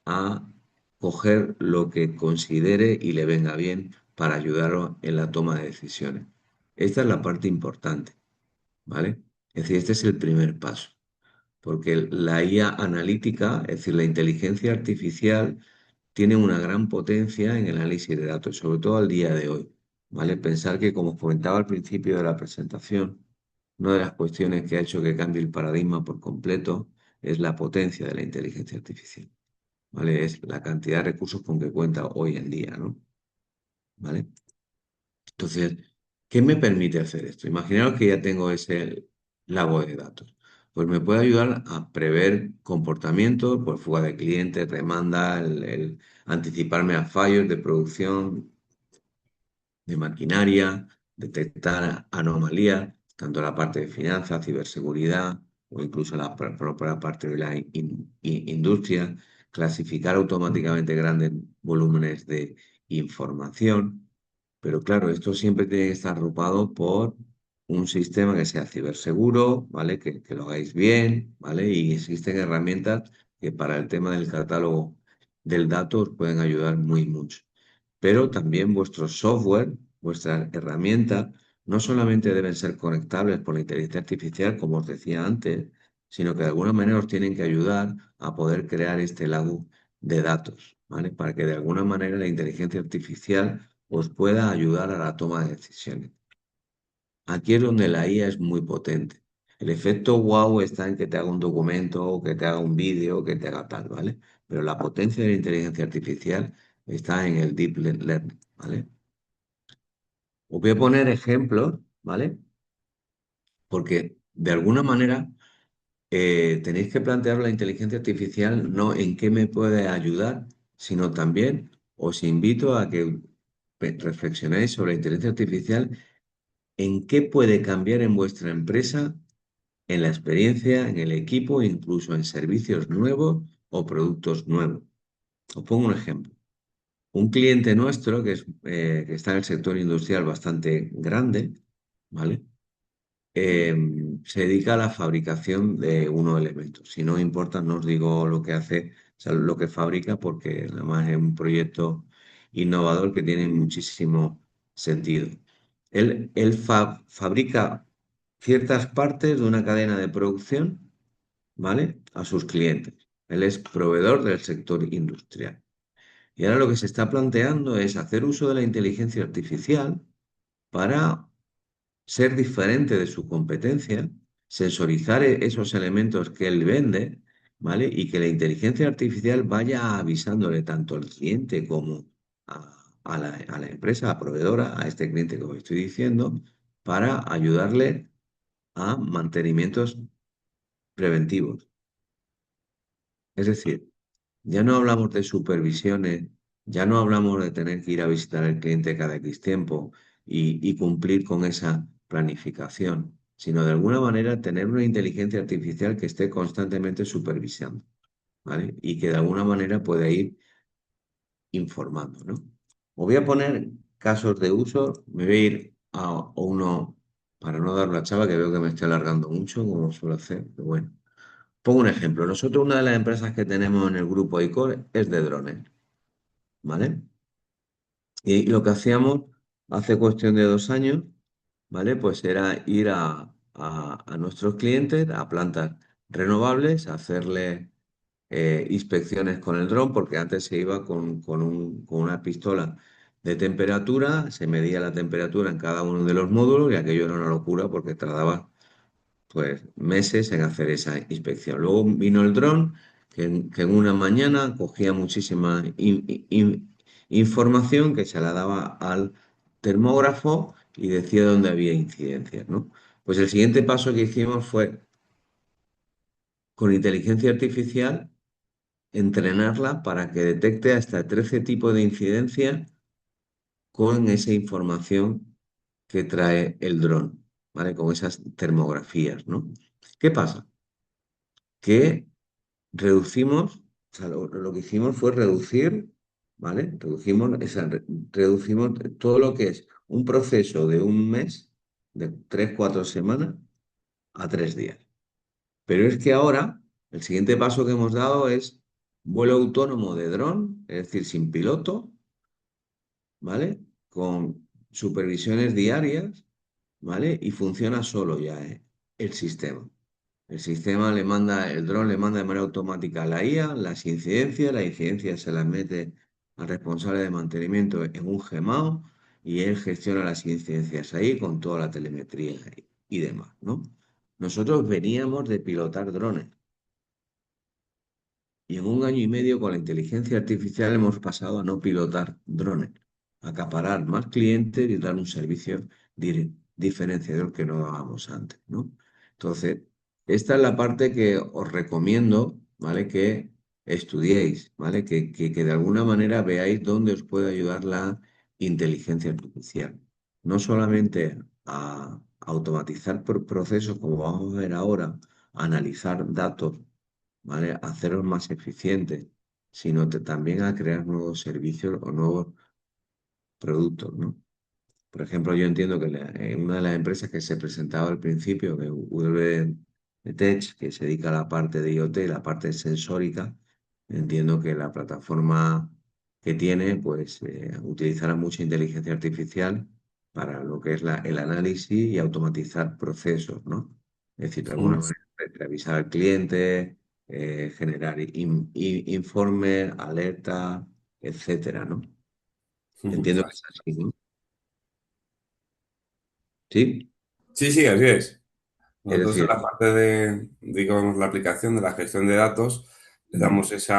a coger lo que considere y le venga bien para ayudarlo en la toma de decisiones. Esta es la parte importante, ¿vale? Es decir, este es el primer paso, porque la IA analítica, es decir, la inteligencia artificial, tiene una gran potencia en el análisis de datos, sobre todo al día de hoy, ¿vale? Pensar que, como os comentaba al principio de la presentación, una de las cuestiones que ha hecho que cambie el paradigma por completo es la potencia de la inteligencia artificial, ¿vale? Es la cantidad de recursos con que cuenta hoy en día, ¿no? ¿Vale? Entonces, ¿qué me permite hacer esto? Imaginaos que ya tengo ese lago de datos. Pues me puede ayudar a prever comportamientos, por fuga de clientes, demanda, el anticiparme a fallos de producción, de maquinaria, detectar anomalías, tanto la parte de finanzas, ciberseguridad o incluso la propia parte de la industria, clasificar automáticamente grandes volúmenes de información. Pero claro, esto siempre tiene que estar arropado por un sistema que sea ciberseguro, ¿vale? Que lo hagáis bien, ¿vale? Y existen herramientas que para el tema del catálogo del dato os pueden ayudar muy mucho. Pero también vuestro software, vuestras herramientas, no solamente deben ser conectables por la inteligencia artificial, como os decía antes, sino que de alguna manera os tienen que ayudar a poder crear este lago de datos, ¿vale? Para que de alguna manera la inteligencia artificial os pueda ayudar a la toma de decisiones. Aquí es donde la IA es muy potente. El efecto wow está en que te haga un documento, o que te haga un vídeo, o que te haga tal, ¿vale? Pero la potencia de la inteligencia artificial está en el deep learning, ¿vale? Os voy a poner ejemplos, ¿vale? Porque de alguna manera tenéis que plantear la inteligencia artificial no en qué me puede ayudar, sino también os invito a que reflexionéis sobre la inteligencia artificial en qué puede cambiar en vuestra empresa, en la experiencia, en el equipo, incluso en servicios nuevos o productos nuevos. Os pongo un ejemplo. Un cliente nuestro que está en el sector industrial bastante grande, ¿vale? eh, se dedica a la fabricación de unos elementos. Si no importa, no os digo lo que hace, o sea, lo que fabrica, porque además es un proyecto innovador que tiene muchísimo sentido. Él fabrica ciertas partes de una cadena de producción, ¿vale? A sus clientes. Él es proveedor del sector industrial. Y ahora lo que se está planteando es hacer uso de la inteligencia artificial para ser diferente de su competencia, sensorizar esos elementos que él vende, ¿vale? Y que la inteligencia artificial vaya avisándole tanto al cliente como a la empresa, a la proveedora, a este cliente que os estoy diciendo, para ayudarle a mantenimientos preventivos. Es decir, ya no hablamos de supervisiones, ya no hablamos de tener que ir a visitar al cliente cada X tiempo y cumplir con esa planificación, sino de alguna manera tener una inteligencia artificial que esté constantemente supervisando, ¿vale? Y que de alguna manera pueda ir informando, ¿no? Os voy a poner casos de uso, me voy a ir a uno, para no dar la chava, que veo que me estoy alargando mucho, como suelo hacer, pero bueno. Pongo un ejemplo. Nosotros, una de las empresas que tenemos en el grupo ICOR es de drones, ¿vale? Y lo que hacíamos hace cuestión de 2 años, ¿vale? Pues era ir a nuestros clientes, a plantas renovables, a hacerle inspecciones con el dron, porque antes se iba con una pistola de temperatura, se medía la temperatura en cada uno de los módulos y aquello era una locura porque tardaba pues meses en hacer esa inspección. Luego vino el dron, que en una mañana cogía muchísima información que se la daba al termógrafo y decía dónde había incidencias, ¿no? Pues el siguiente paso que hicimos fue, con inteligencia artificial, entrenarla para que detecte hasta 13 tipos de incidencias con esa información que trae el dron, ¿vale? Con esas termografías, ¿no? ¿Qué pasa? Que reducimos, o sea, lo que hicimos fue reducir, ¿vale? Reducimos todo lo que es un proceso de un mes, de 3, 4 semanas, a 3 días. Pero es que ahora el siguiente paso que hemos dado es vuelo autónomo de dron, es decir, sin piloto, ¿vale? Con supervisiones diarias, ¿vale? Y funciona solo ya, el sistema. El sistema le manda, el dron le manda de manera automática a la IA las incidencias se las mete al responsable de mantenimiento en un Gmao y él gestiona las incidencias ahí con toda la telemetría y demás, ¿no? Nosotros veníamos de pilotar drones. Y en un año y medio con la inteligencia artificial hemos pasado a no pilotar drones, a acaparar más clientes y dar un servicio diferenciador que no dábamos antes, ¿no? Entonces, esta es la parte que os recomiendo, ¿vale? Que estudiéis, ¿vale? Que de alguna manera veáis dónde os puede ayudar la inteligencia artificial. No solamente a automatizar procesos, como vamos a ver ahora, a analizar datos, ¿vale? A hacerlos más eficientes, sino también a crear nuevos servicios o nuevos productos, ¿no? Por ejemplo, yo entiendo que en una de las empresas que se presentaba al principio, que Tech, que se dedica a la parte de IoT, la parte sensórica, entiendo que la plataforma que tiene, pues utilizará mucha inteligencia artificial para lo que es el análisis y automatizar procesos, ¿no? Es decir, de alguna manera, revisar al cliente, generar informes, alerta, etcétera, ¿no? Entiendo que es así, ¿no? Sí, Sí, sí, así es. es Nosotros en decir, la parte de, digamos, la aplicación de la gestión de datos, le damos ese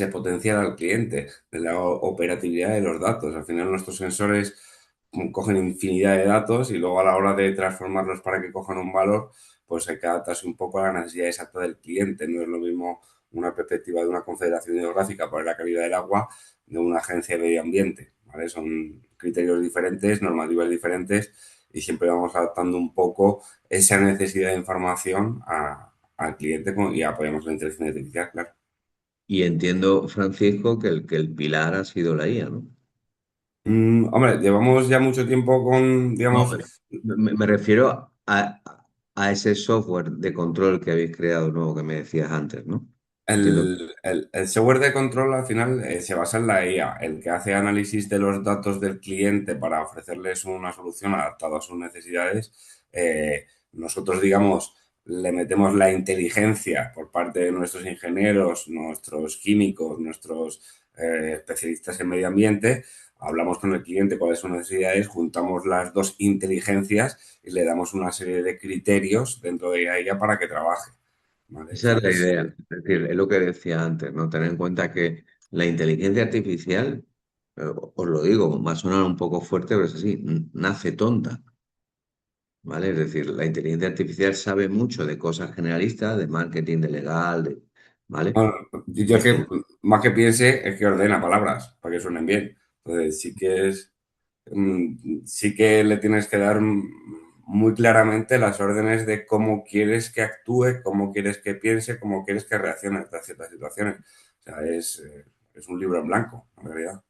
potencial al cliente, de la operatividad de los datos. Al final nuestros sensores cogen infinidad de datos y luego a la hora de transformarlos para que cojan un valor, pues hay que adaptarse un poco a la necesidad exacta del cliente. No es lo mismo una perspectiva de una confederación hidrográfica para la calidad del agua de una agencia de medio ambiente, ¿vale? Son criterios diferentes, normativas diferentes y siempre vamos adaptando un poco esa necesidad de información al cliente y apoyamos la inteligencia artificial, claro. y entiendo, Francisco, que el pilar ha sido la IA, ¿no? Hombre, llevamos ya mucho tiempo con, No, digamos, me refiero a ese software de control que habéis creado nuevo que me decías antes, ¿no? Entiendo. el software de control al final se basa en la IA, el que hace análisis de los datos del cliente para ofrecerles una solución adaptada a sus necesidades. Nosotros, digamos, le metemos la inteligencia por parte de nuestros ingenieros, nuestros químicos, nuestros especialistas en medio ambiente. Hablamos con el cliente cuáles son sus necesidades, juntamos las dos inteligencias y le damos una serie de criterios dentro de ella para que trabaje. ¿Vale? Esa es la Entonces, idea. Es decir, es lo que decía antes, ¿no? Tener en cuenta que la inteligencia artificial, os lo digo, va a sonar un poco fuerte, pero es así, nace tonta, ¿vale? Es decir, la inteligencia artificial sabe mucho de cosas generalistas, de marketing, de legal, ¿vale? bueno, yo es que más que piense es que ordena palabras para que suenen bien. Entonces sí que le tienes que dar muy claramente las órdenes de cómo quieres que actúe, cómo quieres que piense, cómo quieres que reaccione ante ciertas situaciones. O sea, es un libro en blanco, en realidad.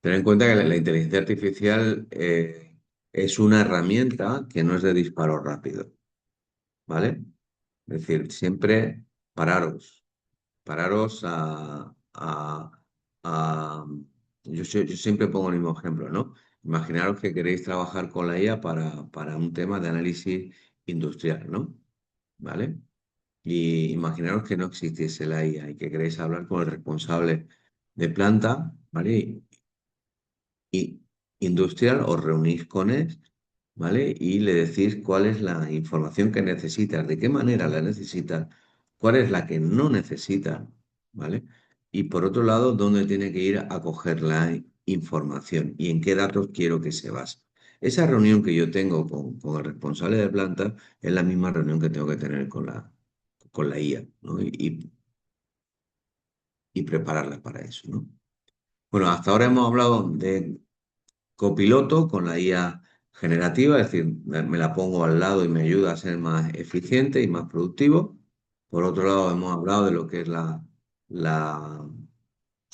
Ten en cuenta que la inteligencia artificial es una herramienta que no es de disparo rápido, ¿vale? Es decir, siempre pararos, pararos a- yo siempre pongo el mismo ejemplo, ¿no? Imaginaros que queréis trabajar con la IA para un tema de análisis industrial, ¿no? ¿Vale? Y imaginaros que no existiese la IA y que queréis hablar con el responsable de planta, ¿vale? Y industrial, os reunís con él, ¿vale? Y le decís cuál es la información que necesitas, de qué manera la necesitas, cuál es la que no necesita, ¿vale? Y por otro lado, dónde tiene que ir a coger la información y en qué datos quiero que se base. Esa reunión que yo tengo con el responsable de planta es la misma reunión que tengo que tener con la IA, ¿no? Y prepararla para eso, ¿no? Bueno, hasta ahora hemos hablado de copiloto con la IA generativa, es decir, me la pongo al lado y me ayuda a ser más eficiente y más productivo. Por otro lado, hemos hablado de lo que es la,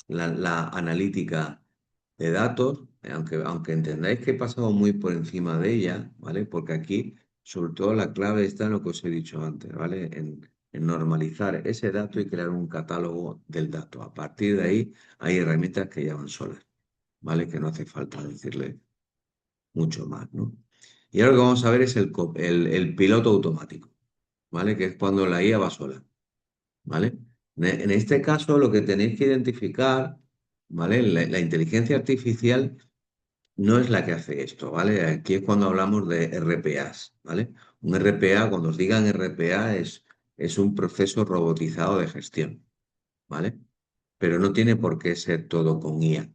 la analítica de datos, aunque entendáis que he pasado muy por encima de ella, ¿vale? Porque aquí, sobre todo, la clave está en lo que os he dicho antes, ¿vale? En normalizar ese dato y crear un catálogo del dato. A partir de ahí, hay herramientas que ya van solas, ¿vale? Que no hace falta decirle mucho más, ¿no? Y ahora lo que vamos a ver es el piloto automático, ¿vale? Que es cuando la IA va sola, ¿vale? En este caso, lo que tenéis que identificar, ¿vale? La inteligencia artificial no es la que hace esto, ¿vale? Aquí es cuando hablamos de RPAs, ¿vale? Un RPA, cuando os digan RPA, es un proceso robotizado de gestión, ¿vale? Pero no tiene por qué ser todo con IA.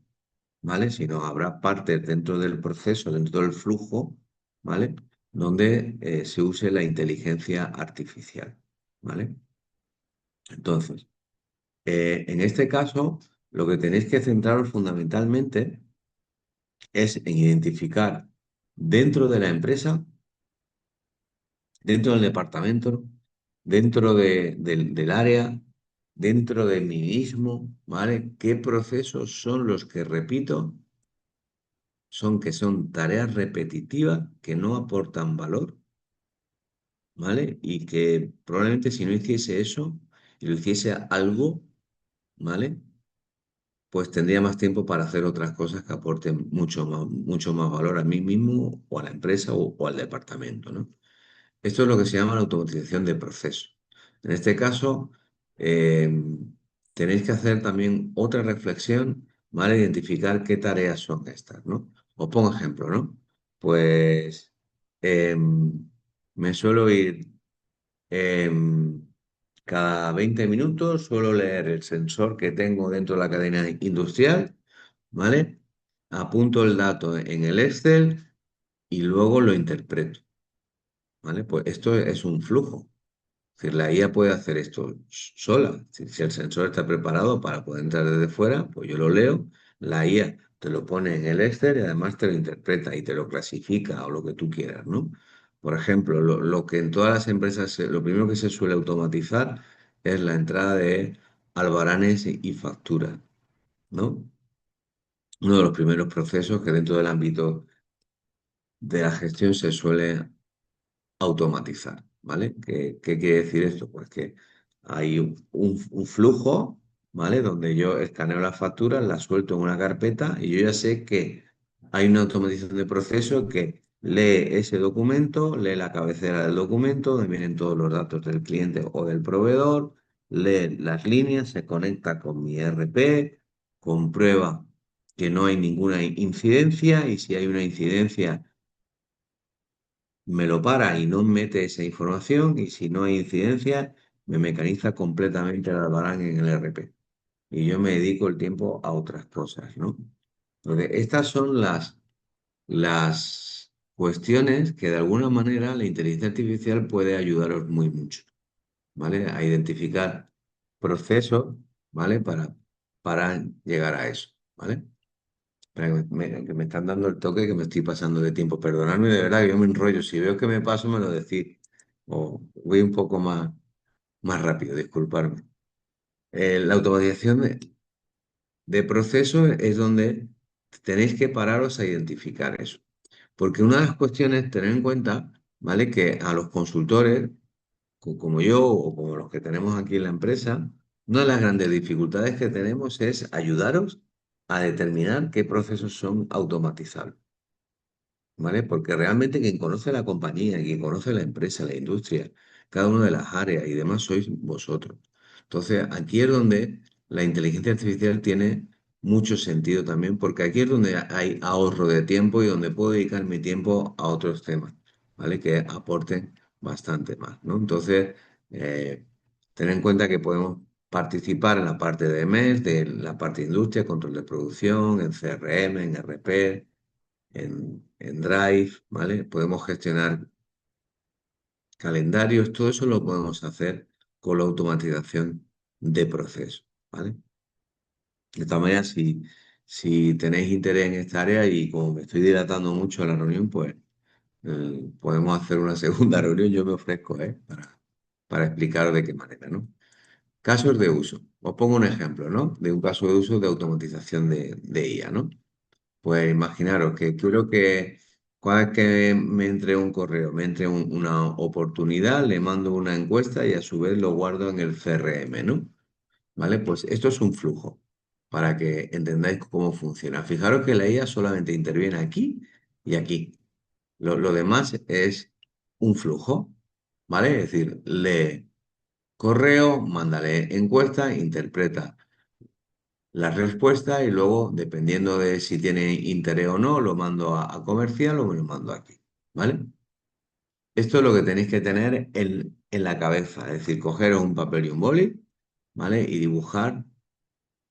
¿Vale? Sino habrá partes dentro del proceso, dentro del flujo, ¿vale? Donde se use la inteligencia artificial, ¿vale? Entonces, en este caso, lo que tenéis que centraros fundamentalmente es en identificar dentro de la empresa, dentro del departamento, dentro del área, dentro de mí mismo, ¿vale? ¿Qué procesos son los que repito? Son tareas repetitivas que no aportan valor, ¿vale? Y que probablemente si no hiciese eso y lo hiciese algo, ¿vale? Pues tendría más tiempo para hacer otras cosas que aporten mucho más valor a mí mismo o a la empresa o al departamento, ¿no? Esto es lo que se llama la automatización de procesos. En este caso, eh, tenéis que hacer también otra reflexión, ¿vale? Identificar qué tareas son estas, ¿no? Os pongo ejemplo, ¿no? Pues me suelo ir em, cada 20 minutos, suelo leer el sensor que tengo dentro de la cadena industrial, ¿vale? Apunto el dato en el Excel y luego lo interpreto. ¿Vale? Pues esto es un flujo. Es decir, la IA puede hacer esto sola. Si el sensor está preparado para poder entrar desde fuera, pues yo lo leo, la IA te lo pone en el Excel y además te lo interpreta y te lo clasifica o lo que tú quieras, ¿no? Por ejemplo, lo que en todas las empresas, lo primero que se suele automatizar es la entrada de albaranes y facturas, ¿no? uno de los primeros procesos que dentro del ámbito de la gestión se suele automatizar, ¿vale? ¿Qué quiere decir esto? Pues que hay un flujo, ¿vale? Donde yo escaneo las facturas, las suelto en una carpeta y yo ya sé que hay una automatización de proceso que lee ese documento, lee la cabecera del documento, donde vienen todos los datos del cliente o del proveedor, lee las líneas, se conecta con mi ERP, comprueba que no hay ninguna incidencia y si hay una incidencia me lo para y no mete esa información y si no hay incidencia, me mecaniza completamente el albarán en el RP. Y yo me dedico el tiempo a otras cosas, ¿no? Entonces, estas son las cuestiones que de alguna manera la inteligencia artificial puede ayudaros muy mucho, ¿vale? A identificar procesos, ¿vale? Para llegar a eso, ¿vale? Espera, que me están dando el toque que me estoy pasando de tiempo. Perdonadme, de verdad, que yo me enrollo. Si veo que me paso, me lo decís. O voy un poco más rápido, disculparme. La automatización de procesos es donde tenéis que pararos a identificar eso. Porque una de las cuestiones, tener en cuenta, ¿vale? Que a los consultores, como yo o como los que tenemos aquí en la empresa, una de las grandes dificultades que tenemos es ayudaros a determinar qué procesos son automatizables. ¿Vale? Porque realmente quien conoce la compañía, quien conoce la empresa, la industria, cada una de las áreas y demás sois vosotros. Entonces, aquí es donde la inteligencia artificial tiene mucho sentido también, porque aquí es donde hay ahorro de tiempo y donde puedo dedicar mi tiempo a otros temas, ¿vale? Que aporten bastante más, ¿no? Entonces, eh, ten en cuenta que podemos participar en la parte de MES, de la parte de industria, control de producción, en CRM, en RP, en Drive, ¿vale? Podemos gestionar calendarios, todo eso lo podemos hacer con la automatización de procesos, ¿vale? De esta manera, si tenéis interés en esta área y como me estoy dilatando mucho a la reunión, pues podemos hacer una segunda reunión, yo me ofrezco, ¿eh? Para explicar de qué manera, ¿no? Casos de uso. Os pongo un ejemplo, ¿no? De un caso de uso de automatización de IA, ¿no? Pues imaginaros que quiero que cada vez que me entre un correo, me entre una oportunidad, le mando una encuesta y a su vez lo guardo en el CRM, ¿no? ¿Vale? Pues esto es un flujo para que entendáis cómo funciona. Fijaros que la IA solamente interviene aquí y aquí. Lo demás es un flujo, ¿vale? Es decir, lee correo, mándale encuesta, interpreta la respuesta y luego, dependiendo de si tiene interés o no, lo mando a comercial o me lo mando aquí, ¿vale? Esto es lo que tenéis que tener en la cabeza, es decir, cogeros un papel y un boli, ¿vale? Y dibujar,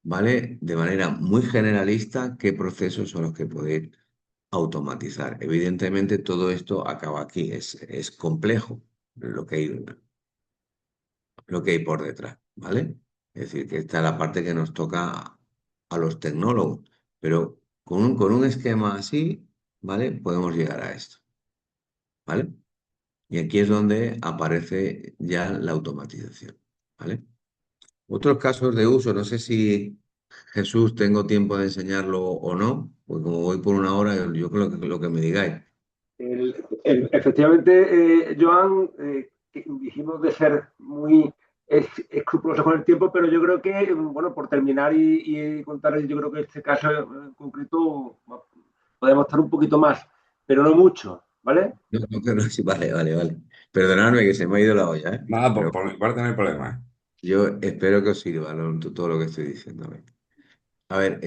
¿vale? De manera muy generalista qué procesos son los que podéis automatizar. Evidentemente, todo esto acaba aquí, es complejo lo que hay, lo que hay por detrás, ¿vale? Es decir, que esta es la parte que nos toca a los tecnólogos, pero con un esquema así, ¿vale? Podemos llegar a esto, ¿vale? Y aquí es donde aparece ya la automatización, ¿vale? Otros casos de uso, no sé si Jesús tengo tiempo de enseñarlo o no, pues como voy por una hora, yo creo que lo que me digáis. Efectivamente, Joan, que dijimos de ser muy escrupulosos con el tiempo, pero yo creo que, bueno, por terminar y contar, yo creo que este caso en concreto podemos estar un poquito más, pero no mucho, ¿vale? No, no, no, sí, vale, vale, vale. Perdonadme que se me ha ido la olla, ¿eh? Nada, Pero por mi parte no hay problema, ¿eh? yo espero que os sirva todo lo que estoy diciendo. A ver,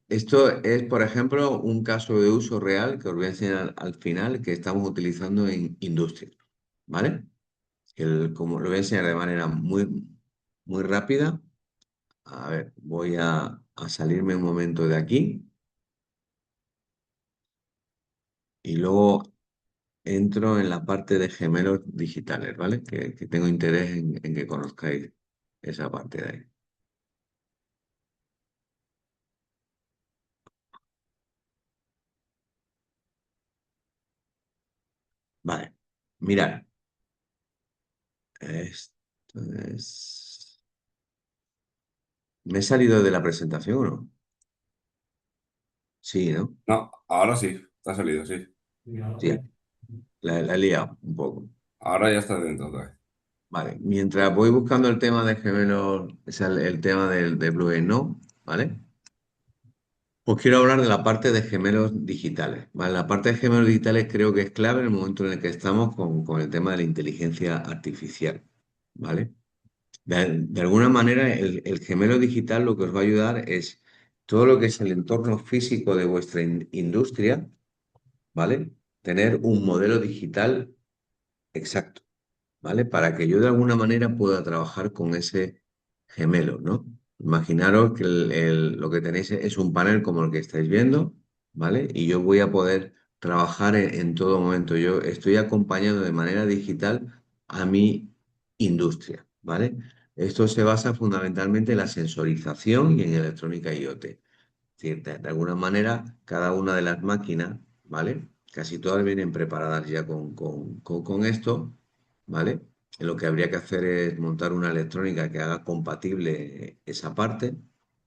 esto es, por ejemplo, un caso de uso real que os voy a enseñar al final que estamos utilizando en industria, ¿vale? Como lo voy a enseñar de manera muy rápida. A ver, voy a salirme un momento de aquí y luego entro en la parte de gemelos digitales, ¿vale? Que tengo interés en que conozcáis esa parte de ahí. Vale, mirad, esto es... ¿Me he salido de la presentación o no? Sí, ¿no? No, ahora sí, te ha salido, sí. Sí, la he liado un poco. Ahora ya está dentro otra vez. Vale, mientras voy buscando el tema de gemelos, o sea, el tema de Blue No, ¿vale? Pues quiero hablar de la parte de gemelos digitales, ¿vale? La parte de gemelos digitales creo que es clave en el momento en el que estamos con el tema de la inteligencia artificial, ¿vale? De alguna manera, el gemelo digital lo que os va a ayudar es todo lo que es el entorno físico de vuestra industria, ¿vale? Tener un modelo digital exacto. ¿Vale? Para que yo de alguna manera pueda trabajar con ese gemelo, ¿no? Imaginaros que lo que tenéis es un panel como el que estáis viendo, ¿vale? Y yo voy a poder trabajar en todo momento. Yo estoy acompañando de manera digital a mi industria, ¿vale? Esto se basa fundamentalmente en la sensorización y en electrónica IoT. Es decir, de alguna manera, cada una de las máquinas, ¿vale? Casi todas vienen preparadas ya con esto, ¿vale? Lo que habría que hacer es montar una electrónica que haga compatible esa parte,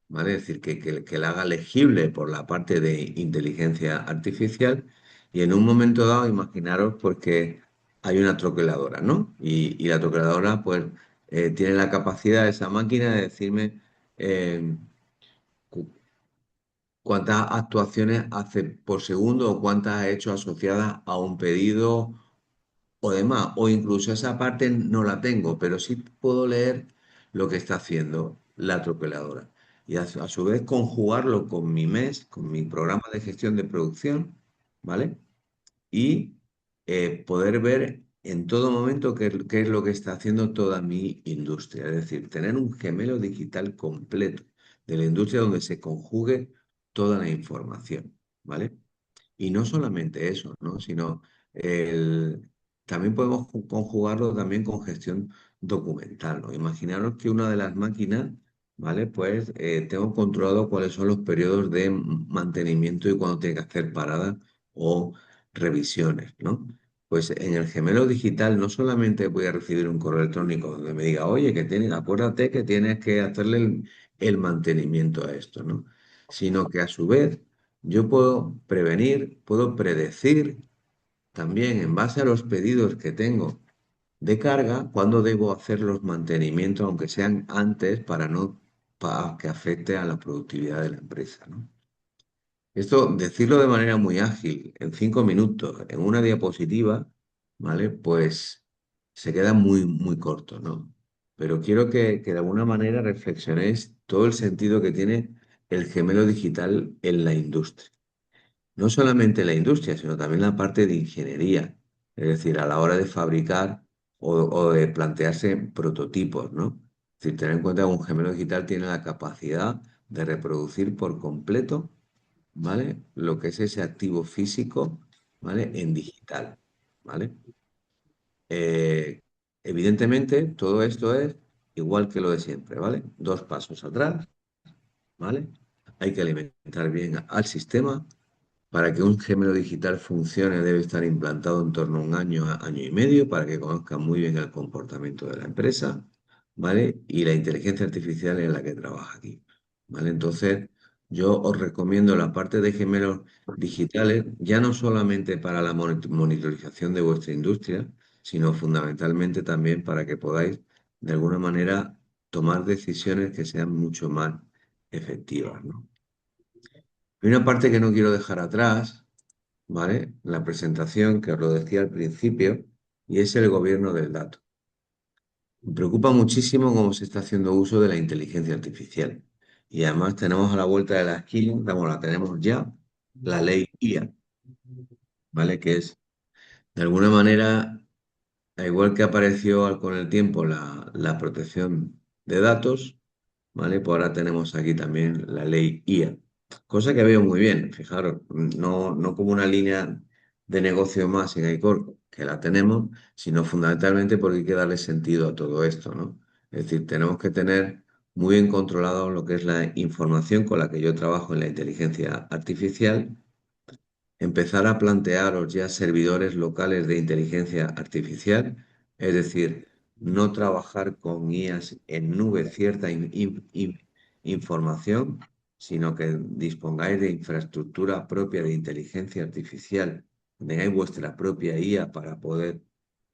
¿vale? Es decir, que la haga legible por la parte de inteligencia artificial y en un momento dado, imaginaros pues que hay una troqueladora, ¿no? Y la troqueladora pues tiene la capacidad de esa máquina de decirme eh, cu- cuántas actuaciones hace por segundo o cuántas ha hecho asociadas a un pedido o demás, o incluso esa parte no la tengo, pero sí puedo leer lo que está haciendo la troqueladora. Y a su vez conjugarlo con mi MES, con mi programa de gestión de producción, ¿vale? Y poder ver en todo momento qué es lo que está haciendo toda mi industria. Es decir, tener un gemelo digital completo de la industria donde se conjugue toda la información, ¿vale? Y no solamente eso, ¿no? Sino también podemos conjugarlo también con gestión documental, ¿no? Imaginaros que una de las máquinas, ¿vale? Pues tengo controlado cuáles son los periodos de mantenimiento y cuándo tiene que hacer paradas o revisiones, ¿no? Pues en el gemelo digital no solamente voy a recibir un correo electrónico donde me diga, oye, acuérdate que tienes que hacerle el mantenimiento a esto, ¿no? Sino que a su vez yo puedo prevenir, puedo predecir también en base a los pedidos que tengo de carga cuándo debo hacer los mantenimientos, aunque sean antes, para que afecte a la productividad de la empresa, ¿no? Esto, decirlo de manera muy ágil, en 5 minutos, en una diapositiva, ¿vale? Pues se queda muy corto, ¿no? Pero quiero que de alguna manera reflexionéis todo el sentido que tiene el gemelo digital en la industria. No solamente la industria, sino también la parte de ingeniería, es decir, a la hora de fabricar o de plantearse prototipos, ¿no? Es decir, tener en cuenta que un gemelo digital tiene la capacidad de reproducir por completo, ¿vale? Lo que es ese activo físico, ¿vale? En digital, ¿vale? Eh, Evidentemente, todo esto es igual que lo de siempre, ¿vale? Dos pasos atrás, ¿vale? Hay que alimentar bien al sistema. Para que un gemelo digital funcione debe estar implantado en torno a un año a año y medio para que conozca muy bien el comportamiento de la empresa, ¿vale? Y la inteligencia artificial en la que trabaja aquí, ¿vale? Entonces, yo os recomiendo la parte de gemelos digitales, ya no solamente para la monitorización de vuestra industria, sino fundamentalmente también para que podáis, de alguna manera, tomar decisiones que sean mucho más efectivas, ¿no? Hay una parte que no quiero dejar atrás, ¿vale? La presentación que os lo decía al principio, y es el gobierno del dato. Me preocupa muchísimo cómo se está haciendo uso de la inteligencia artificial. Y además tenemos a la vuelta de la esquina, como la tenemos ya, la ley IA, ¿vale? Que es, de alguna manera, al igual que apareció con el tiempo la protección de datos, ¿vale? Pues ahora tenemos aquí también la ley IA, cosa que veo muy bien, fijaros, no como una línea de negocio más en iCore, que la tenemos, sino fundamentalmente porque hay que darle sentido a todo esto, ¿no? Es decir, tenemos que tener muy bien controlado lo que es la información con la que yo trabajo en la inteligencia artificial, empezar a plantearos ya servidores locales de inteligencia artificial, es decir, no trabajar con IAs en nube cierta información, sino que dispongáis de infraestructura propia de inteligencia artificial, tengáis vuestra propia IA para poder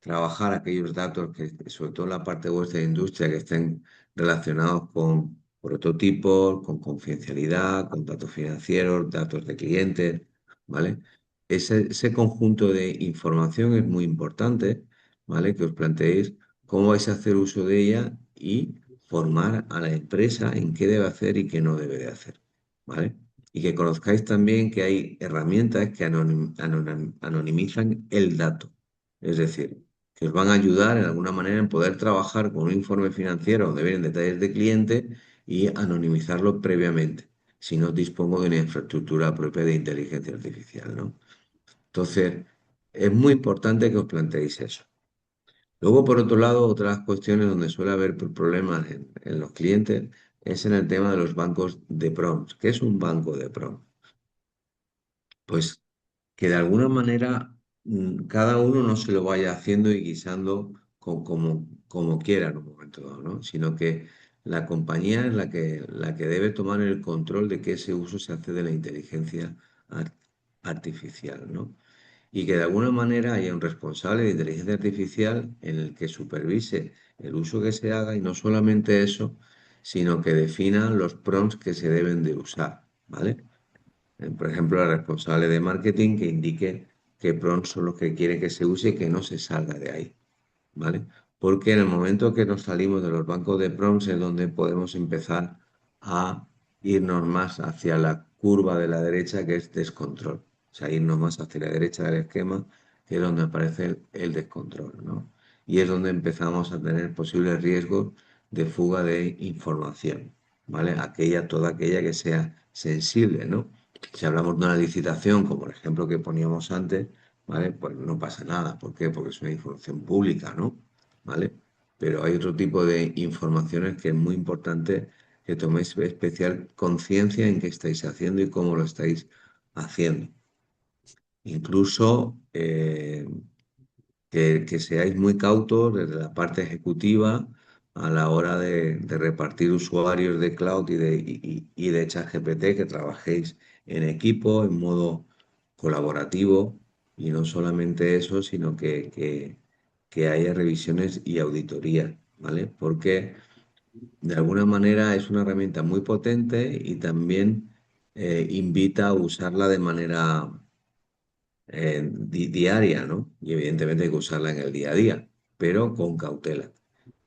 trabajar aquellos datos que, sobre todo en la parte de vuestra industria, que estén relacionados con prototipos, con confidencialidad, con datos financieros, datos de clientes, ¿vale? Ese conjunto de información es muy importante, ¿vale? Que os planteéis cómo vais a hacer uso de ella y formar a la empresa en qué debe hacer y qué no debe de hacer, ¿vale? Y que conozcáis también que hay herramientas que anonimizan el dato. Es decir, que os van a ayudar en alguna manera en poder trabajar con un informe financiero donde vienen detalles de cliente y anonimizarlo previamente, si no dispongo de una infraestructura propia de inteligencia artificial, ¿no? Entonces, es muy importante que os planteéis eso. Luego, por otro lado, otras cuestiones donde suele haber problemas en los clientes es en el tema de los bancos de prompts. ¿Qué es un banco de prompts? Pues que de alguna manera cada uno no se lo vaya haciendo y guisando como quiera en un momento dado, ¿no? Sino que la compañía es la que debe tomar el control de que ese uso se hace de la inteligencia ar- artificial, ¿no? Y que de alguna manera haya un responsable de inteligencia artificial en el que supervise el uso que se haga y no solamente eso, sino que defina los prompts que se deben de usar, ¿vale? Por ejemplo, la responsable de marketing que indique qué prompts son los que quiere que se use y que no se salga de ahí, ¿vale? Porque en el momento que nos salimos de los bancos de prompts es donde podemos empezar a irnos más hacia la curva de la derecha, que es descontrol. O sea, irnos más hacia la derecha del esquema, que es donde aparece el descontrol, ¿no? Y es donde empezamos a tener posibles riesgos de fuga de información, ¿vale? Toda aquella que sea sensible, ¿no? Si hablamos de una licitación, como el ejemplo que poníamos antes, ¿vale? Pues no pasa nada. ¿Por qué? Porque es una información pública, ¿no? ¿Vale? Pero hay otro tipo de informaciones que es muy importante que toméis especial conciencia en qué estáis haciendo y cómo lo estáis haciendo. Incluso que seáis muy cautos desde la parte ejecutiva a la hora de repartir usuarios de cloud y de ChatGPT, que trabajéis en equipo, en modo colaborativo, y no solamente eso, sino que haya revisiones y auditorías, ¿vale? Porque de alguna manera es una herramienta muy potente y también invita a usarla de manera diaria, ¿no? Y evidentemente hay que usarla en el día a día, pero con cautela.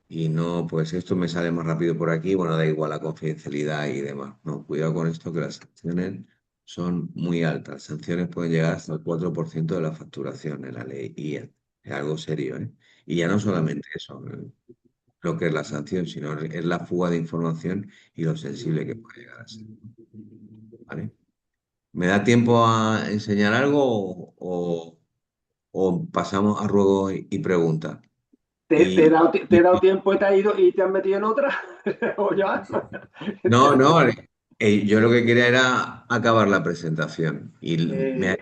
Y no, pues esto me sale más rápido por aquí, bueno, da igual la confidencialidad y demás. No, cuidado con esto, que las sanciones son muy altas. Sanciones pueden llegar hasta el 4% de la facturación en la ley IA. Es algo serio, ¿eh? Y ya no solamente eso, lo que es la sanción, sino es la fuga de información y lo sensible que puede llegar a ser, ¿vale? ¿Me da tiempo a enseñar algo o pasamos a ruego y preguntas? Y, Te he y- dado tiempo y te has ido y te has metido en otra? ¿O ya? no, no, yo lo que quería era acabar la presentación y Eh, me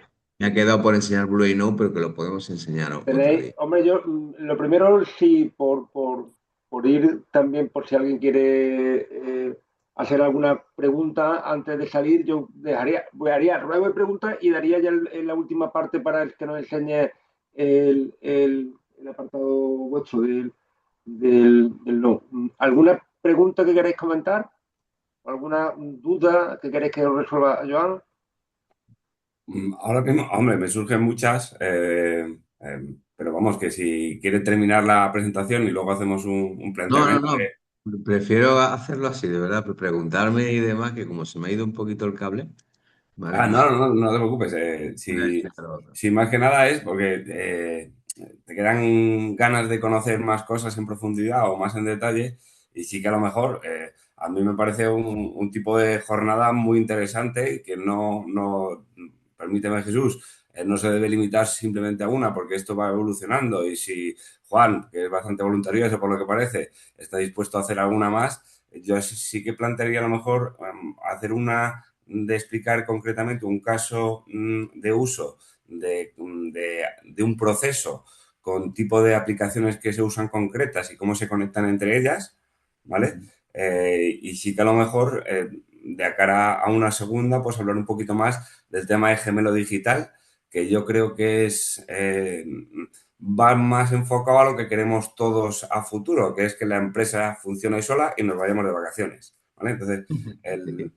ha quedado por enseñar Blue y No, pero que lo podemos enseñar otro Tenéis, día. hombre, yo lo primero, sí, por ir también, por si alguien quiere hacer alguna pregunta antes de salir, yo haría ruego y preguntas y daría ya en la última parte para el que nos enseñe el apartado vuestro del no. ¿Alguna pregunta que queréis comentar? ¿Alguna duda que queréis que os resuelva Joan? Ahora mismo, hombre, me surgen muchas, pero vamos, que si quiere terminar la presentación y luego hacemos un No, no, planteamiento no. Prefiero hacerlo así, de verdad, preguntarme y demás, que como se me ha ido un poquito el cable, ¿vale? Ah, no, no, no, no te preocupes. Voy a Si, decir a lo otro. si más que nada es porque te quedan ganas de conocer más cosas en profundidad o más en detalle, y sí que a lo mejor a mí me parece un tipo de jornada muy interesante y que no, permíteme Jesús, no se debe limitar simplemente a una, porque esto va evolucionando, y si Juan, que es bastante voluntarioso por lo que parece, está dispuesto a hacer alguna más, yo sí que plantearía a lo mejor hacer una de explicar concretamente un caso de uso de un proceso con tipo de aplicaciones que se usan concretas y cómo se conectan entre ellas, ¿vale? Y sí que a lo mejor de cara a una segunda, pues hablar un poquito más del tema de gemelo digital, que yo creo que va más enfocado a lo que queremos todos a futuro, que es que la empresa funcione sola y nos vayamos de vacaciones, ¿vale? Entonces, el,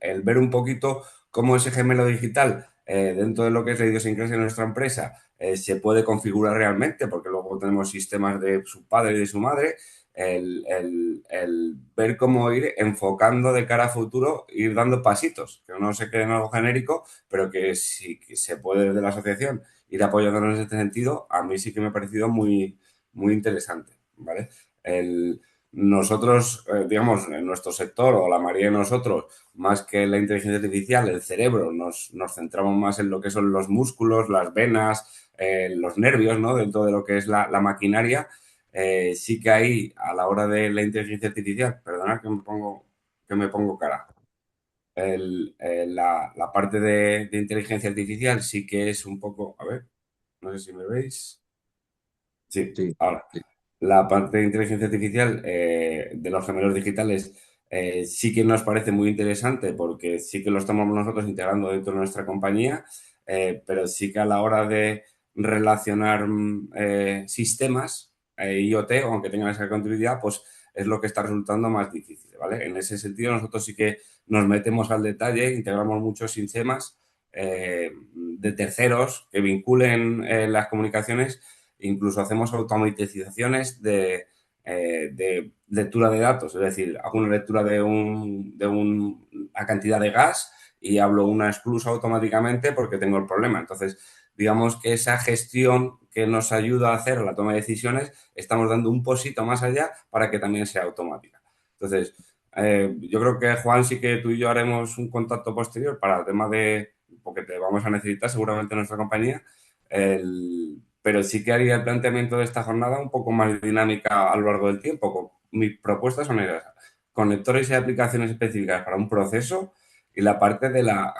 el ver un poquito cómo ese gemelo digital dentro de lo que es la idiosincrasia de nuestra empresa se puede configurar realmente, porque luego tenemos sistemas de su padre y de su madre, el ver cómo ir enfocando de cara a futuro, ir dando pasitos, que no se quede en algo genérico, pero que sí que se puede desde la asociación ir apoyándonos en este sentido, a mí sí que me ha parecido muy, muy interesante, ¿vale? El, nosotros, digamos, en nuestro sector o la mayoría de nosotros, más que la inteligencia artificial, el cerebro, nos centramos más en lo que son los músculos, las venas, los nervios, ¿no? Dentro de lo que es la maquinaria. Sí que ahí, a la hora de la inteligencia artificial, perdonad que me pongo cara. La parte de inteligencia artificial sí que es un poco, a ver, no sé si me veis. Sí, Sí, ahora. sí, La parte de inteligencia artificial de los gemelos digitales sí que nos parece muy interesante porque sí que lo estamos nosotros integrando dentro de nuestra compañía, pero sí que a la hora de relacionar sistemas IoT, aunque tengan esa continuidad, pues es lo que está resultando más difícil, ¿vale? En ese sentido, nosotros sí que nos metemos al detalle, integramos muchos sistemas de terceros que vinculen las comunicaciones. Incluso hacemos automatizaciones de lectura de datos, es decir, hago una lectura una cantidad de gas y hablo una exclusa automáticamente porque tengo el problema. Entonces, digamos que esa gestión que nos ayuda a hacer la toma de decisiones, estamos dando un pasito más allá para que también sea automática. Entonces, yo creo que Juan, sí que tú y yo haremos un contacto posterior para el tema porque te vamos a necesitar seguramente en nuestra compañía, pero sí que haría el planteamiento de esta jornada un poco más dinámica a lo largo del tiempo. Mis propuestas son esas: conectores y aplicaciones específicas para un proceso y la parte de la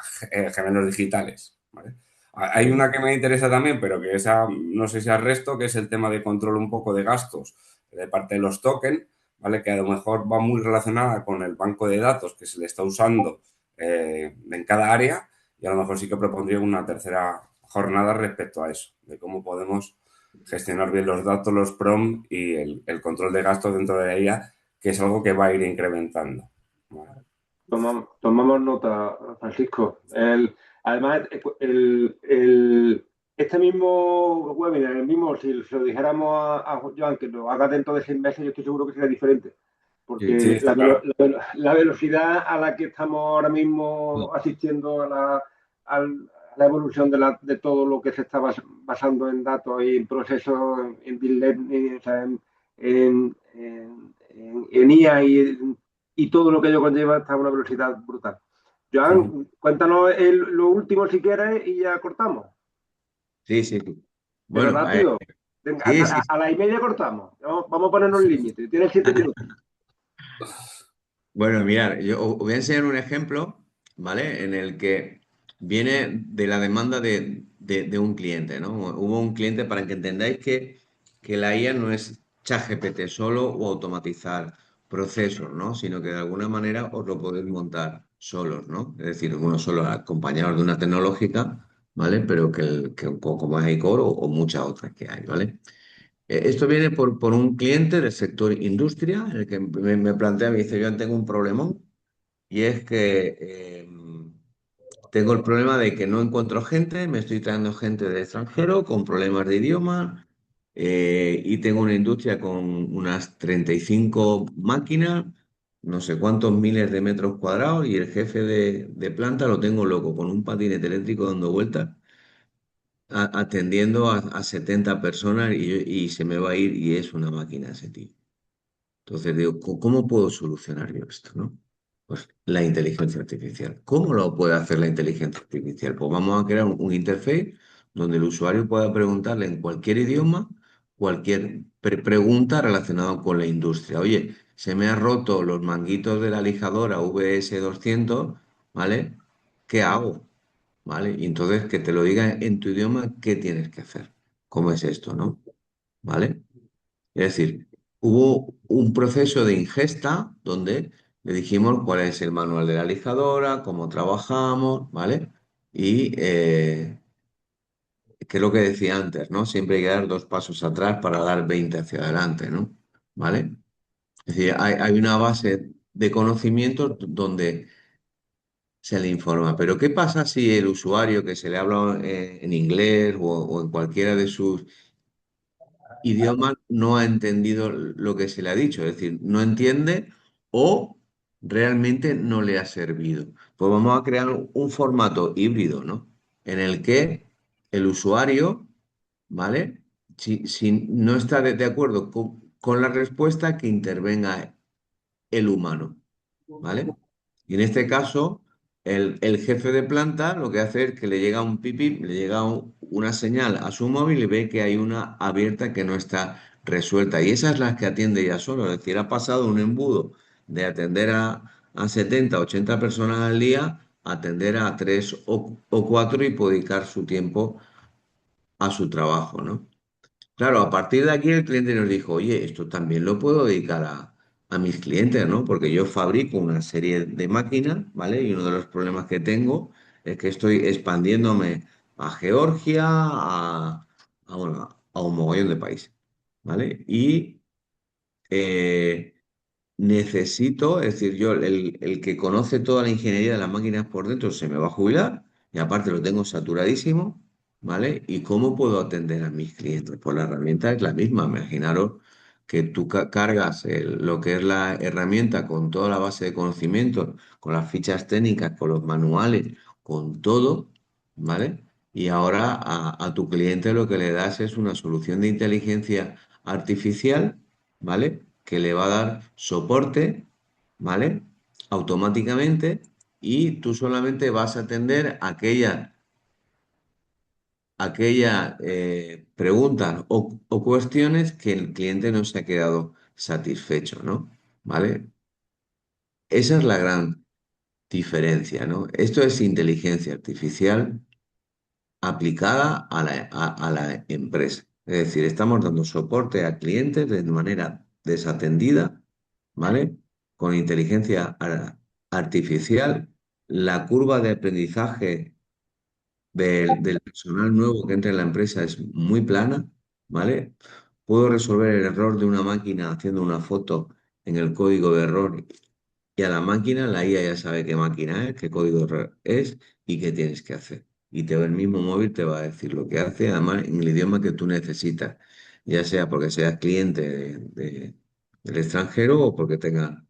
gemelos digitales, ¿vale? Hay sí. una que me interesa también, pero que esa no sé si al resto, que es el tema de control un poco de gastos de parte de los tokens, ¿vale? Que a lo mejor va muy relacionada con el banco de datos que se le está usando en cada área, y a lo mejor sí que propondría una tercera jornada respecto a eso, de cómo podemos gestionar bien los datos, los PROM y el control de gastos dentro de la IA, que es algo que va a ir incrementando. Bueno, Tomamos nota, Francisco. Además, este mismo webinar, el mismo, si se lo dijéramos a Joan que lo haga dentro de 6 meses, yo estoy seguro que sería diferente. Sí. sí, Porque está claro. la velocidad a la que estamos ahora mismo asistiendo a la evolución de todo lo que se está basando en datos y en procesos, en deep learning, o sea, en IA y todo lo que ello conlleva está a una velocidad brutal. Ujú. Joan, cuéntanos lo último si quieres y ya cortamos. Sí, sí, sí. De Bueno, verdad, tío. Venga, sí, sí, a la y media cortamos. Vamos a ponernos límites. Tienes 7 minutos. bueno, mirad, yo os voy a enseñar un ejemplo, ¿vale? En el que viene de la demanda de un cliente, ¿no? Hubo un cliente, para que entendáis que la IA no es ChatGPT solo o automatizar procesos, ¿no? Sino que de alguna manera os lo podéis montar solos, ¿no? Es decir, uno solo acompañados de una tecnológica, ¿vale? Pero como es iCore o muchas otras que hay, ¿vale? Esto viene por un cliente del sector industria, en el que me plantea, me dice, yo tengo un problemón, y es que tengo el problema de que no encuentro gente, me estoy trayendo gente de extranjero con problemas de idioma, y tengo una industria con unas 35 máquinas, no sé cuántos miles de metros cuadrados, y el jefe de planta lo tengo loco, con un patinete eléctrico dando vueltas atendiendo a 70 personas, y se me va a ir y es una máquina ese tío. Entonces digo, ¿cómo puedo solucionar yo esto, no? Pues la inteligencia artificial. ¿Cómo lo puede hacer la inteligencia artificial? Pues vamos a crear un interface donde el usuario pueda preguntarle en cualquier idioma cualquier pregunta relacionada con la industria. Oye, se me han roto los manguitos de la lijadora VS200, ¿vale? ¿Qué hago? ¿Vale? Y entonces que te lo diga en tu idioma, ¿qué tienes que hacer? ¿Cómo es esto, no? ¿Vale? Es decir, hubo un proceso de ingesta donde le dijimos cuál es el manual de la lijadora, cómo trabajamos, ¿vale? Y que es lo que decía antes, ¿no? Siempre hay que dar 2 pasos atrás para dar 20 hacia adelante, ¿no? ¿Vale? Es decir, hay una base de conocimientos donde se le informa. Pero ¿qué pasa si el usuario que se le habla en inglés o en cualquiera de sus idiomas no ha entendido lo que se le ha dicho? Es decir, no entiende o realmente no le ha servido. Pues vamos a crear un formato híbrido, ¿no? En el que el usuario, ¿vale? Si no está de acuerdo con la respuesta, que intervenga el humano, ¿vale? Y en este caso, el jefe de planta lo que hace es que le llega un pipí, le llega una señal a su móvil y ve que hay una abierta que no está resuelta. Y esa es la que atiende ya solo. Es decir, ha pasado un embudo de atender a 70, 80 personas al día a atender a 3 o 4 y puede dedicar su tiempo a su trabajo, ¿no? Claro, a partir de aquí el cliente nos dijo, oye, esto también lo puedo dedicar a mis clientes, ¿no? Porque yo fabrico una serie de máquinas, ¿vale? Y uno de los problemas que tengo es que estoy expandiéndome a Georgia, bueno, a un mogollón de países, ¿vale? Y eh, necesito, es decir, yo, el que conoce toda la ingeniería de las máquinas por dentro se me va a jubilar y aparte lo tengo saturadísimo, ¿vale? ¿Y cómo puedo atender a mis clientes? Pues la herramienta es la misma. Imaginaros que tú cargas lo que es la herramienta con toda la base de conocimientos, con las fichas técnicas, con los manuales, con todo, ¿vale? Y ahora a tu cliente lo que le das es una solución de inteligencia artificial, ¿vale? Que le va a dar soporte, ¿vale? Automáticamente, y tú solamente vas a atender aquellas preguntas o cuestiones que el cliente no se ha quedado satisfecho, ¿no? ¿Vale? Esa es la gran diferencia, ¿no? Esto es inteligencia artificial aplicada a la empresa. Es decir, estamos dando soporte a clientes de manera desatendida, ¿vale? Con inteligencia artificial, la curva de aprendizaje del personal nuevo que entra en la empresa es muy plana, ¿vale? Puedo resolver el error de una máquina haciendo una foto en el código de error y a la máquina, la IA ya sabe qué máquina es, qué código es y qué tienes que hacer. Y el mismo móvil te va a decir lo que hace, además en el idioma que tú necesitas, ya sea porque seas cliente del extranjero o porque tengas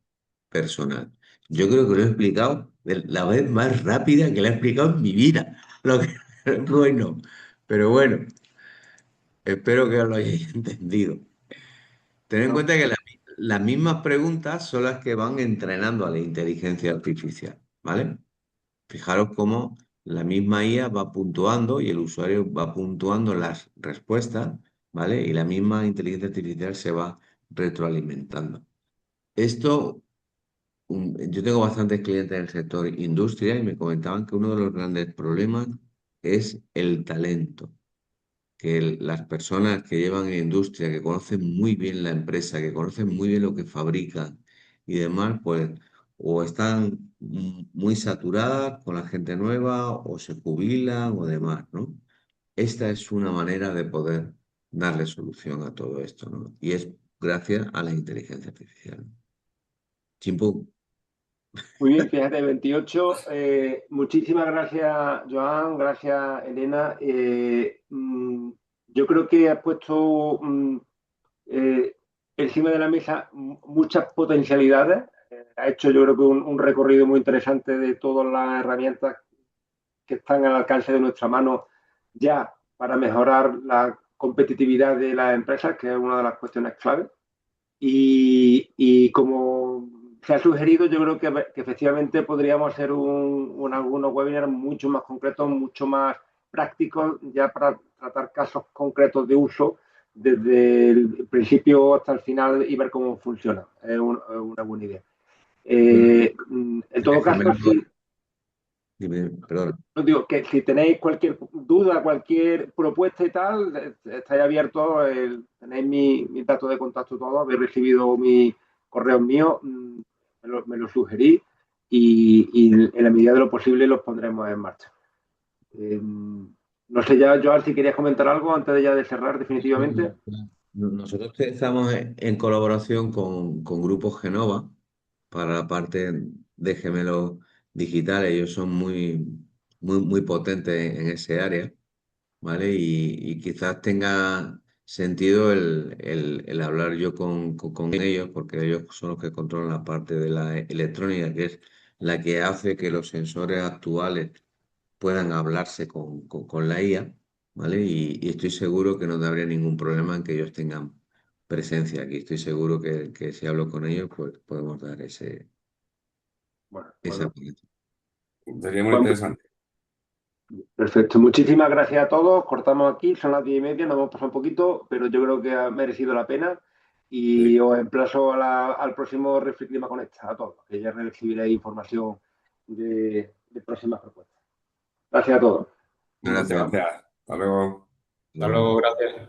personal. Yo creo que lo he explicado de la vez más rápida que lo he explicado en mi vida. Lo que, bueno, pero bueno, espero que lo hayáis entendido. Ten en No, cuenta que las mismas preguntas son las que van entrenando a la inteligencia artificial, ¿vale? Fijaros cómo la misma IA va puntuando y el usuario va puntuando las respuestas, ¿vale? Y la misma inteligencia artificial se va retroalimentando. Esto, yo tengo bastantes clientes en el sector industria y me comentaban que uno de los grandes problemas es el talento, que las personas que llevan en industria, que conocen muy bien la empresa, que conocen muy bien lo que fabrican y demás, pues o están muy saturadas con la gente nueva o se jubilan o demás, ¿no? Esta es una manera de poder darle solución a todo esto, ¿no? Y es gracias a la inteligencia artificial. Chimpú. muy bien, fíjate, 28. Muchísimas gracias, Joan, gracias, Elena. Yo creo que has puesto eh, encima de la mesa muchas potencialidades. Ha hecho, yo creo que un recorrido muy interesante de todas las herramientas que están al alcance de nuestra mano ya para mejorar la competitividad de las empresas, que es una de las cuestiones clave. Y como se ha sugerido, yo creo que efectivamente podríamos hacer algunos webinars mucho más concretos, mucho más prácticos, ya para tratar casos concretos de uso desde el principio hasta el final y ver cómo funciona. Es una buena idea. Bueno, En todo déjame, caso, sí, dime, perdón. os digo que si tenéis cualquier duda, cualquier propuesta y tal, estáis abiertos, tenéis mis datos de contacto todos, habéis recibido mis correos míos. me lo sugerí y en la medida de lo posible los pondremos en marcha. No sé ya, Joan, si querías comentar algo antes de ya de cerrar definitivamente. Nosotros estamos en colaboración con Grupo Genova para la parte de gemelos digitales. Ellos son muy potentes en ese área, ¿vale? Y quizás tenga sentido el hablar yo con ellos, porque ellos son los que controlan la parte de la electrónica, que es la que hace que los sensores actuales puedan hablarse con la IA, ¿vale? Y estoy seguro que no habría ningún problema en que ellos tengan presencia aquí. Estoy seguro que si hablo con ellos, pues podemos dar Bueno, esa bueno, apariencia. Sería muy pues, interesante. perfecto. Muchísimas gracias a todos. Cortamos aquí, son las 10:30, nos hemos pasado un poquito, pero yo creo que ha merecido la pena. Y Sí. os emplazo al próximo Reflex Clima Conecta, a todos, que ya recibiréis información de próximas propuestas. Gracias a todos. Gracias. Gracias. Hasta luego. Hasta luego, gracias.